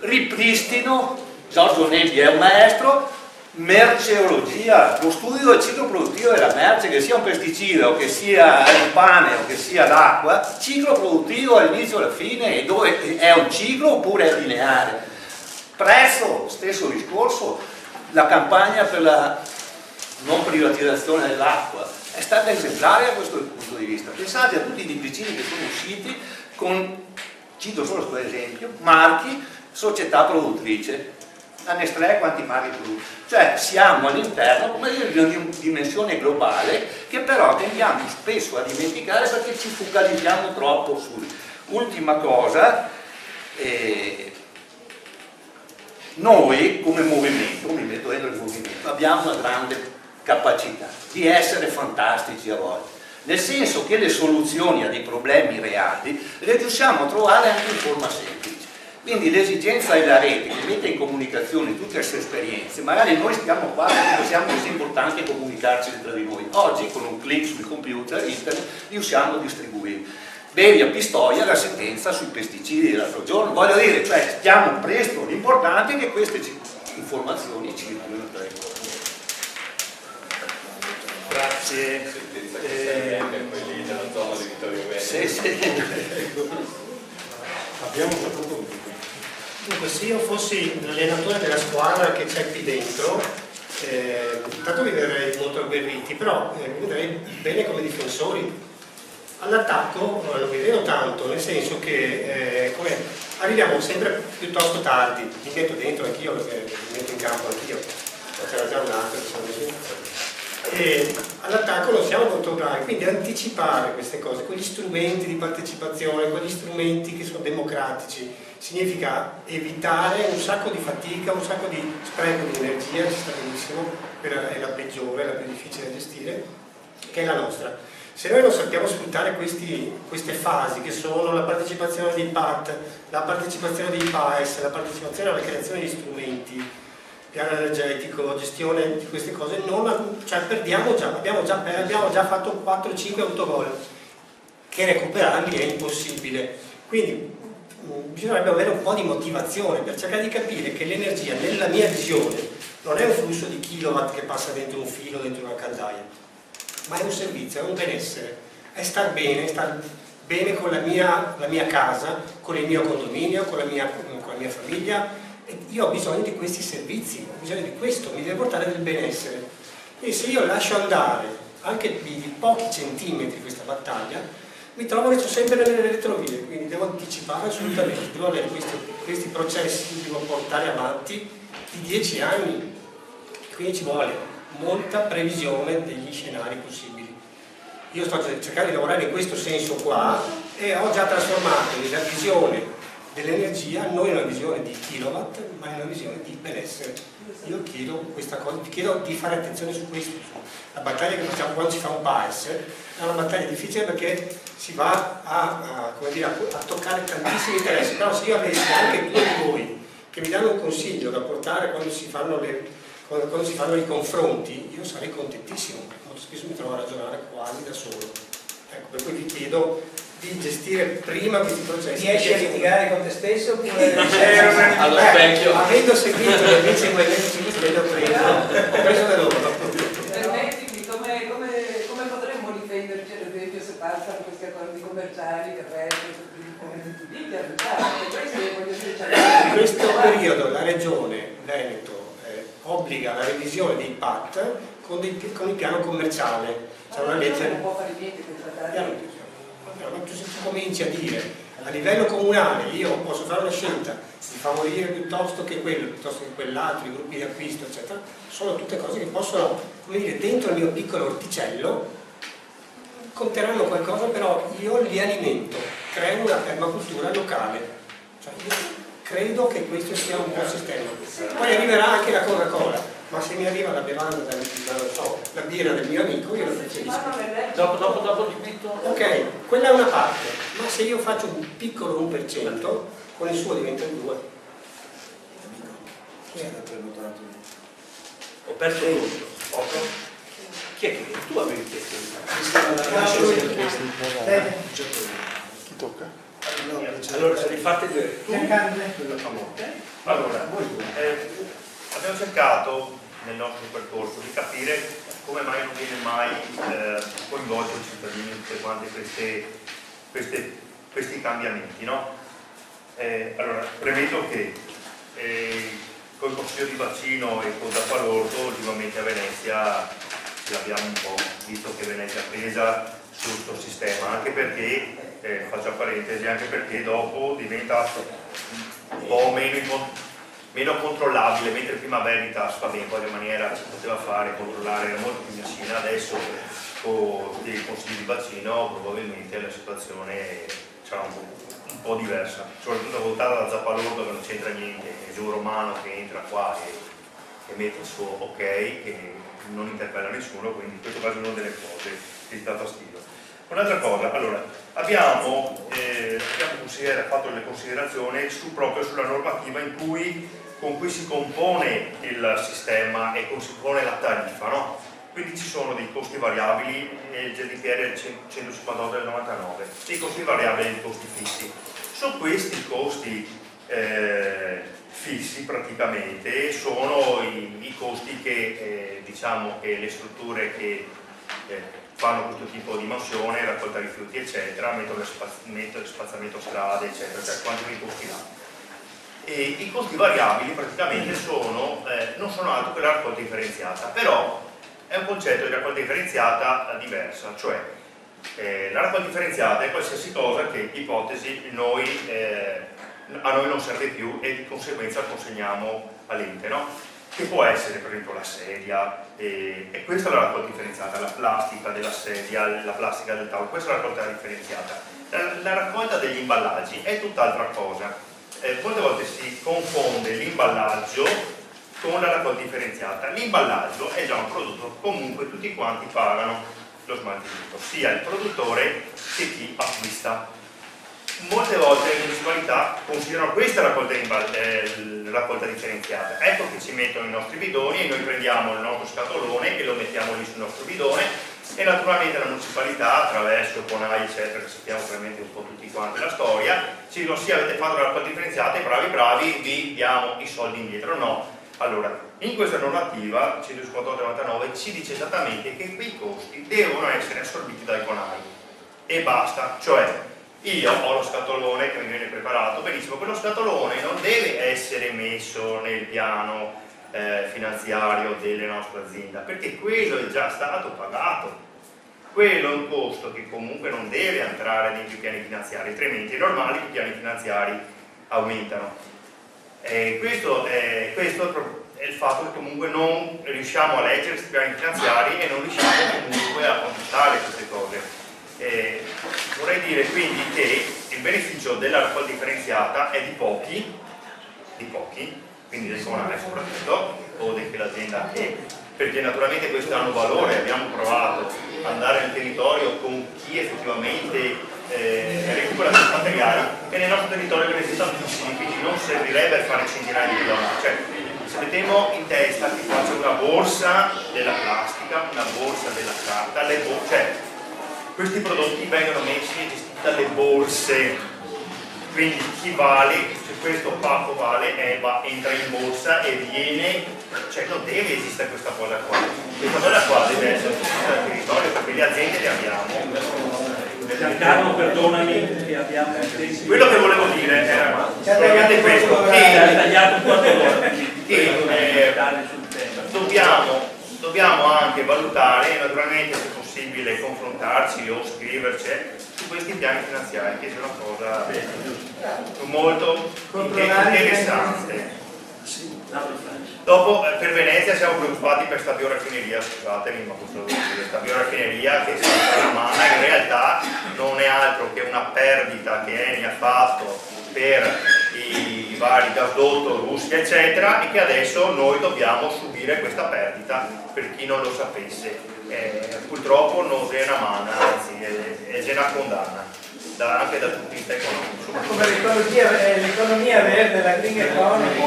Ripristino, Giorgio Nebbi è un maestro, merceologia, lo studio del ciclo produttivo della merce, che sia un pesticida o che sia il pane o che sia l'acqua, ciclo produttivo all'inizio e alla fine, dove è un ciclo oppure è lineare. Prezzo, stesso discorso, la campagna per la non privatizzazione dell'acqua è stata esemplare da questo punto di vista. Pensate a tutti i libricini che sono usciti con, cito solo questo esempio, marchi, società produttrice, la Nestlé quanti marchi produce, cioè siamo all'interno, come dire, di una dimensione globale che però tendiamo spesso a dimenticare perché ci focalizziamo troppo su. Ultima cosa, noi come movimento, mi metto dentro il movimento, abbiamo una grande capacità di essere fantastici a volte, nel senso che le soluzioni a dei problemi reali le riusciamo a trovare anche in forma semplice. Quindi l'esigenza della rete che mette in comunicazione tutte queste esperienze, magari noi stiamo qua perché siamo così importanti a comunicarci tra di noi. Oggi con un clic sul computer, internet, riusciamo a distribuire. Bevi a Pistoia la sentenza sui pesticidi dell'altro giorno. Voglio dire, cioè stiamo presto, l'importante è che queste informazioni circolino. Grazie. Quelli della zona di Vittorio Veneto. Abbiamo saputo. Dunque, se io fossi l'allenatore della squadra che c'è qui dentro, intanto vi vedrei molto agguerriti, però vi vedrei bene come difensori. All'attacco non vi vedo tanto, nel senso che arriviamo sempre piuttosto tardi, mi metto dentro anch'io perché mi metto in campo anch'io, c'era già un altro, e all'attacco non siamo molto bravi, quindi anticipare queste cose con gli strumenti di partecipazione, con gli strumenti che sono democratici, significa evitare un sacco di fatica, un sacco di spreco di energia, ci sta benissimo, quella è la peggiore, la più difficile da gestire, che è la nostra. Se noi non sappiamo sfruttare queste fasi che sono la partecipazione dei PAT, la partecipazione dei PAES, la partecipazione alla creazione di strumenti, piano energetico, gestione di queste cose, perdiamo già, abbiamo già fatto 4, 5 autogol, che recuperarli è impossibile. Quindi bisognerebbe avere un po' di motivazione per cercare di capire che l'energia, nella mia visione, non è un flusso di kilowatt che passa dentro un filo, dentro una caldaia, ma è un servizio, è un benessere, è star bene con la mia casa, con il mio condominio, con la mia famiglia. E io ho bisogno di questi servizi, ho bisogno di questo, mi deve portare del benessere. E se io lascio andare anche di pochi centimetri questa battaglia, mi trovo che sono sempre nelle retrovie, quindi devo anticipare assolutamente, devo avere questi processi che devo portare avanti di 10 anni, quindi ci vuole molta previsione degli scenari possibili. Io sto cercando di lavorare in questo senso qua e ho già trasformato la visione dell'energia non in una visione di kilowatt, ma in una visione di benessere. Io chiedo questa cosa, vi chiedo di fare attenzione su questo. La battaglia che facciamo quando si fa un PAES è una battaglia difficile perché si va a toccare tantissimi interessi, però se io avessi anche due di voi che mi danno un consiglio da portare quando si fanno i confronti, io sarei contentissimo. Molto spesso mi trovo a ragionare quasi da solo. Ecco, per cui vi chiedo di gestire prima questi processi. Riesci a litigare con te stesso oppure allo specchio? Avendo seguito invece quelle che ho preso da loro. Permettimi, come potremmo difenderci ad esempio se passano questi accordi commerciali che rendono in questo periodo la Regione Veneto obbliga la revisione dei PAT con il piano commerciale. C'è una legge. Non può fare niente per trattare. Se tu cominci a dire a livello comunale io posso fare una scelta di favorire piuttosto che quello, piuttosto che quell'altro, i gruppi di acquisto, eccetera, sono tutte cose che possono, come dire, dentro il mio piccolo orticello conterranno qualcosa, però io li alimento, creo una permacultura locale. Cioè, io credo che questo sia un buon sistema. Poi arriverà anche la Coca-Cola, ma se mi arriva la bevanda, la birra del mio amico, io lo preferisco. Dopo ti metto. Ok, quella è una parte, ma se io faccio un piccolo 1%, con il suo diventa il 2%. Ho perso tutto. Chi è che tu avevi chiesto? Chi tocca? Allora, se li fate tu. Allora, abbiamo cercato nel nostro percorso di capire come mai non viene mai coinvolto il cittadino in tutte quante questi cambiamenti, no? Allora, premetto che col Consiglio di Bacino e con Zappalordo ultimamente a Venezia ce l'abbiamo un po', visto che Venezia è presa su questo sistema, anche perché, faccio parentesi, anche perché dopo diventa un po' meno controllabile, mentre prima Veritas va bene, poi in maniera si poteva fare, controllare, era molto più vicina, adesso con il Consiglio di Bacino probabilmente la situazione sarà un po' diversa, soprattutto votata da Zappalordo che non c'entra niente, è Gio Romano che entra qua e mette il suo ok, che non interpella nessuno, quindi in questo caso è una delle cose che dà fastidio. Un'altra cosa, allora, abbiamo un si era fatto delle considerazioni proprio sulla normativa con cui si compone il sistema e come si compone la tariffa, no? Quindi ci sono dei costi variabili, il GDPR è il 158 del 99, dei costi variabili e dei costi fissi. Su questi costi fissi praticamente sono i costi che diciamo che le strutture che fanno questo tipo di mozione, raccolta rifiuti eccetera, metodo di spazzamento strade eccetera, cioè quanto mi costi là. E i costi variabili praticamente non sono altro che la raccolta differenziata, però è un concetto di raccolta differenziata diversa, cioè la raccolta differenziata è qualsiasi cosa che, ipotesi, a noi non serve più e di conseguenza consegniamo all'ente, no? Che può essere per esempio la sedia, e questa è la raccolta differenziata, la plastica della sedia, la plastica del tavolo, questa è la raccolta differenziata. La raccolta degli imballaggi è tutt'altra cosa. Molte volte si confonde l'imballaggio con la raccolta differenziata. L'imballaggio è già un prodotto, comunque tutti quanti pagano lo smaltimento, sia il produttore che chi acquista. Molte volte le municipalità considerano questa raccolta differenziata. Ecco che ci mettono i nostri bidoni e noi prendiamo il nostro scatolone e lo mettiamo lì sul nostro bidone, e naturalmente la municipalità, attraverso CONAI eccetera, che sappiamo veramente un po' tutti quanti la storia, ci dicono sì, avete fatto la raccolta differenziata e bravi, vi diamo i soldi indietro. No. Allora, in questa normativa 158/99 ci dice esattamente che quei costi devono essere assorbiti dal CONAI e basta, cioè io ho lo scatolone che mi viene preparato, benissimo, quello scatolone non deve essere messo nel piano finanziario delle nostre aziende, perché quello è già stato pagato, quello è un costo che comunque non deve entrare nei piani finanziari, altrimenti è normale che i piani finanziari aumentano. Questo è il fatto che comunque non riusciamo a leggere questi piani finanziari e non riusciamo comunque a quantificare queste cose. Vorrei dire quindi che il beneficio della raccolta differenziata è di pochi, quindi del comunale soprattutto, o dell'azienda che, perché naturalmente questi hanno valore. Abbiamo provato ad andare nel territorio con chi effettivamente recupera questi materiali, e nel nostro territorio ne sono tantissimi, quindi non servirebbe a fare centinaia di chilometri. Cioè, se mettiamo in testa che faccio una borsa della plastica, una borsa della carta, questi prodotti vengono messi e gestiti dalle borse, quindi chi vale, se questo pacco vale, entra in borsa e viene, cioè non deve esistere questa cosa qua. Questa cosa qua deve essere gestita dal territorio, perché le aziende le abbiamo. Giancarlo, perdonami che abbiamo quello che volevo dire era proprio questo, che dobbiamo anche valutare, naturalmente se possibile confrontarci o scriverci su questi piani finanziari, che è una cosa molto interessante. Dopo per Venezia siamo preoccupati per sta bioraffineria, scusatemi, ma questa bioraffineria che la mana in realtà non è altro che una perdita che Eni ha fatto per i vari gasdotto, Russia eccetera, e che adesso noi dobbiamo subire questa perdita, per chi non lo sapesse. Purtroppo non è una mana, anzi è una condanna anche dal punto di vista economico. Come l'economia verde, la green economy.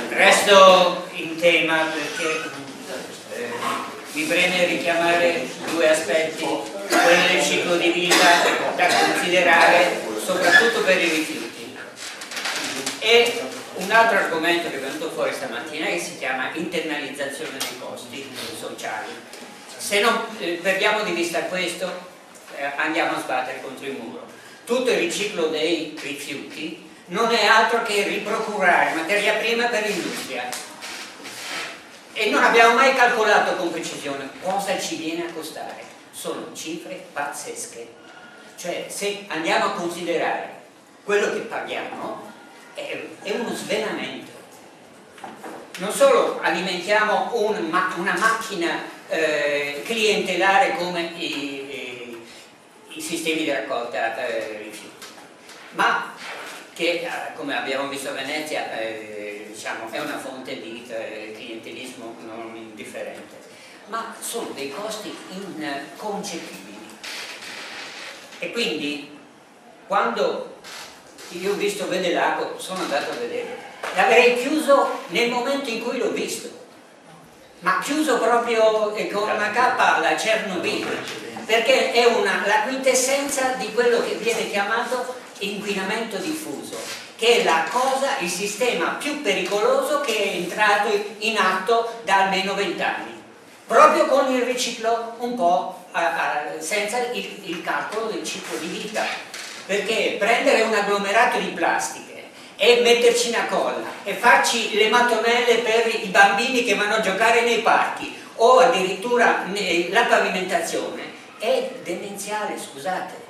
Resto in tema perché mi preme richiamare due aspetti, quello del ciclo di vita da considerare soprattutto per i rifiuti, e un altro argomento che è venuto fuori stamattina che si chiama internalizzazione dei costi sociali. Se non perdiamo di vista questo, andiamo a sbattere contro il muro. Tutto il riciclo dei rifiuti non è altro che riprocurare materia prima per l'industria, e non abbiamo mai calcolato con precisione cosa ci viene a costare. Sono cifre pazzesche, cioè se andiamo a considerare quello che paghiamo è uno svelamento. Non solo alimentiamo una macchina clientelare come i sistemi di raccolta rifiuti, ma che come abbiamo visto a Venezia diciamo, è una fonte di clientelismo non indifferente, ma sono dei costi inconcepibili. E quindi quando io ho visto Vede Lago sono andato a vedere, l'avrei chiuso nel momento in cui l'ho visto, ma chiuso proprio con una cappa alla Chernobyl, perché è la quintessenza di quello che viene chiamato inquinamento diffuso, che è il sistema più pericoloso che è entrato in atto da almeno 20 anni, proprio con il riciclo un po' senza il calcolo del ciclo di vita, perché prendere un agglomerato di plastiche e metterci una colla e farci le mattonelle per i bambini che vanno a giocare nei parchi o addirittura la pavimentazione è demenziale, scusate.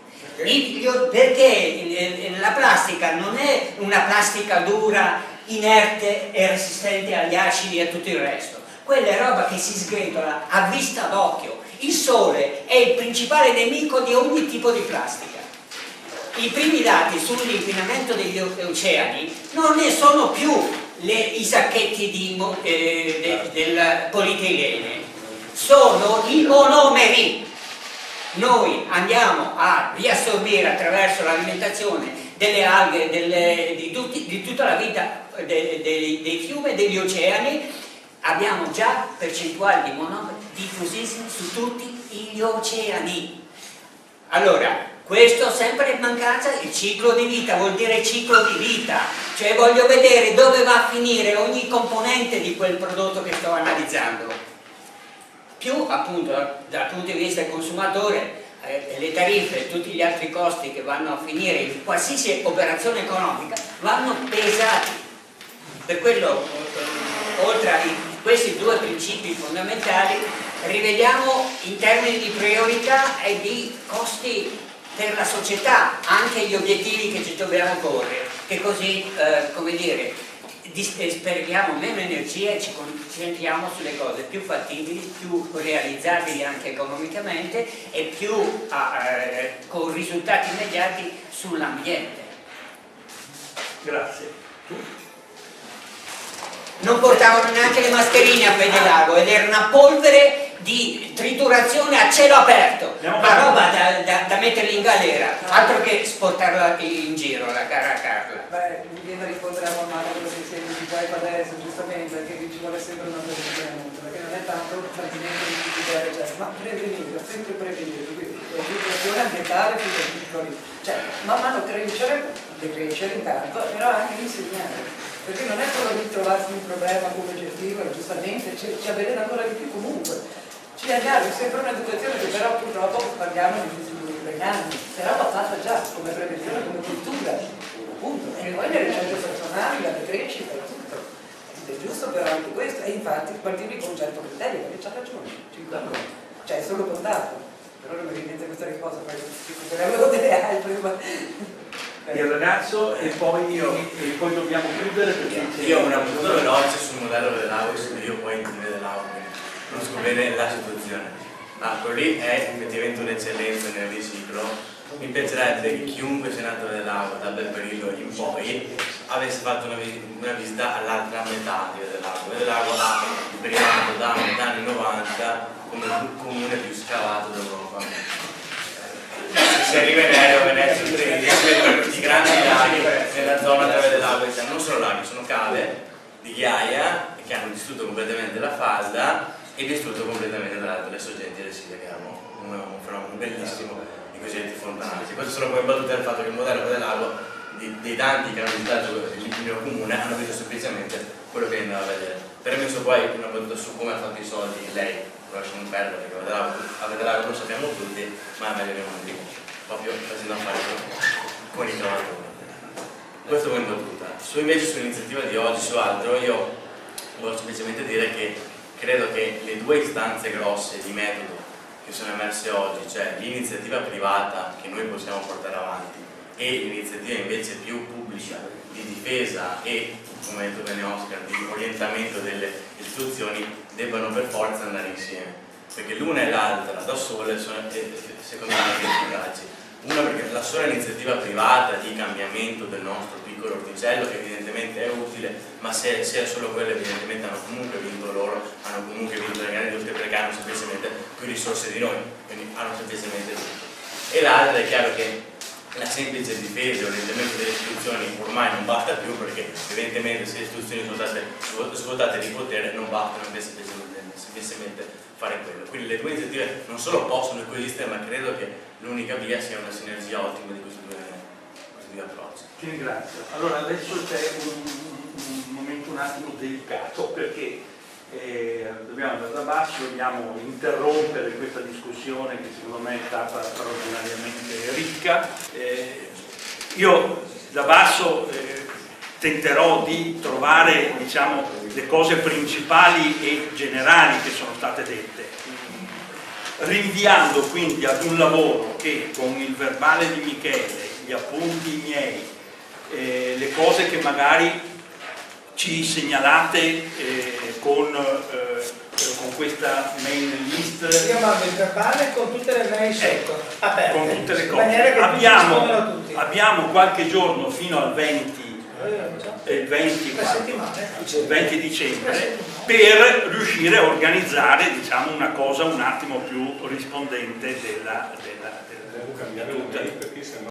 Perché la plastica non è una plastica dura, inerte e resistente agli acidi e a tutto il resto. Quella è roba che si sgretola a vista d'occhio. Il sole è il principale nemico di ogni tipo di plastica. I primi dati sull'inquinamento degli oceani non ne sono più i sacchetti del polietilene, sono i monomeri. Noi andiamo a riassorbire attraverso l'alimentazione delle alghe, di tutta la vita dei fiumi e degli oceani, abbiamo già percentuali di monomeri diffusissimi su tutti gli oceani. Allora, questo sempre in mancanza, il ciclo di vita vuol dire ciclo di vita, cioè voglio vedere dove va a finire ogni componente di quel prodotto che sto analizzando. Più appunto dal punto di vista del consumatore, le tariffe e tutti gli altri costi che vanno a finire in qualsiasi operazione economica vanno pesati. Per quello, oltre a questi due principi fondamentali, rivediamo in termini di priorità e di costi per la società anche gli obiettivi che ci dobbiamo porre, che così, come dire, sprechiamo meno energia e ci concentriamo sulle cose più fattibili, più realizzabili anche economicamente e più con risultati immediati sull'ambiente. Grazie. Non portavano neanche le mascherine a Vede Lago ed era una polvere di triturazione a cielo aperto, una roba da metterli in galera, altro che sportarla in giro la cara Carla. Beh, mi viene a rispondere a mamma quello che si dice adesso, giustamente, che ci vuole sempre una prevenzione, perché non è tanto praticamente di mitigare, cioè, ma prevenire, sempre prevenire, quindi l'educazione ambientale più dei piccoli, cioè man mano decrescere intanto, però anche insegnare. Perché non è solo di trovarsi un problema come gestirlo, giustamente, ci avvelena ancora di più comunque. Ci andiamo, è sempre un'educazione che però purtroppo parliamo negli ultimi anni, però va fatta già come prevenzione, come cultura, appunto, e poi le ricerche personali, la decrescita e tutto. Ed è giusto però anche questo, e infatti partire con un certo criterio, perché c'ha ragione, cioè è solo contato, però non mi viene questa risposta, poi ci proveremo delle altre, ma... Il ragazzo e poi dobbiamo chiudere perché io ho una battuta veloce sul modello dell'Ago e io poi intendere dell'Ago, quindi conosco bene la situazione. Ma quello lì è effettivamente un'eccellenza nel riciclo. Mi piacerebbe che chiunque sia nato nell'Ago da bel periodo in poi avesse fatto una visita all'altra metà di Vede Lago. Vede Lago ha primato da metà anni 90 come il comune più scavato d'Europa. Si arriva in aereo a Venezia, i grandi laghi nella zona tra Vede Lago e non sono laghi, sono cave di ghiaia che hanno distrutto completamente la falda e distrutto completamente tra l'altro le sorgenti del Sile, che erano un fenomeno bellissimo di cosiddetti fontanali. Questo sono poi battute del fatto che il modello Vede Lago dei tanti che hanno visitato il mio comune hanno visto semplicemente quello che andava a vedere. Permesso poi una battuta su come ha fatto i soldi lei, lo lasciamo perdere perché a Vede Lago lo sappiamo tutti, ma è meglio che non dico, proprio facendo affari con i trovatori. Questo come battuta. Invece sull'iniziativa di oggi, su altro, io voglio semplicemente dire che credo che le due istanze grosse di metodo che sono emerse oggi, cioè l'iniziativa privata che noi possiamo portare avanti e l'iniziativa invece più pubblica di difesa e, come ha detto bene Oscar, di orientamento delle istituzioni, debbano per forza andare insieme, perché l'una e l'altra da sole sono secondo me efficaci. Una perché la sola iniziativa privata di cambiamento del nostro piccolo orticello, che evidentemente è utile, ma se è solo quello evidentemente hanno comunque vinto loro, hanno comunque vinto le grandi industrie perché hanno semplicemente più risorse di noi, quindi hanno semplicemente vinto. e l'altra è chiaro che la semplice difesa o l'orientamento delle istituzioni ormai non basta più, perché evidentemente se le istituzioni sono state svuotate di potere non basta semplicemente fare quello. Quindi le due iniziative non solo possono coesistere, ma credo che l'unica via sia una sinergia ottima di questi due approcci. Ti ringrazio. Allora adesso c'è un momento un attimo delicato, perché dobbiamo andare da basso, dobbiamo interrompere questa discussione che secondo me è stata straordinariamente ricca. Io da basso tenterò di trovare, diciamo, le cose principali e generali che sono state dette, rinviando quindi ad un lavoro che con il verbale di Michele, gli appunti miei, le cose che magari ci segnalate con questa mail list. Io mando il verbale con tutte le mail sotto, aperte, con tutte le in maniera cose. che Abbiamo qualche giorno fino al 20 dicembre per riuscire a organizzare, diciamo, una cosa un attimo più rispondente della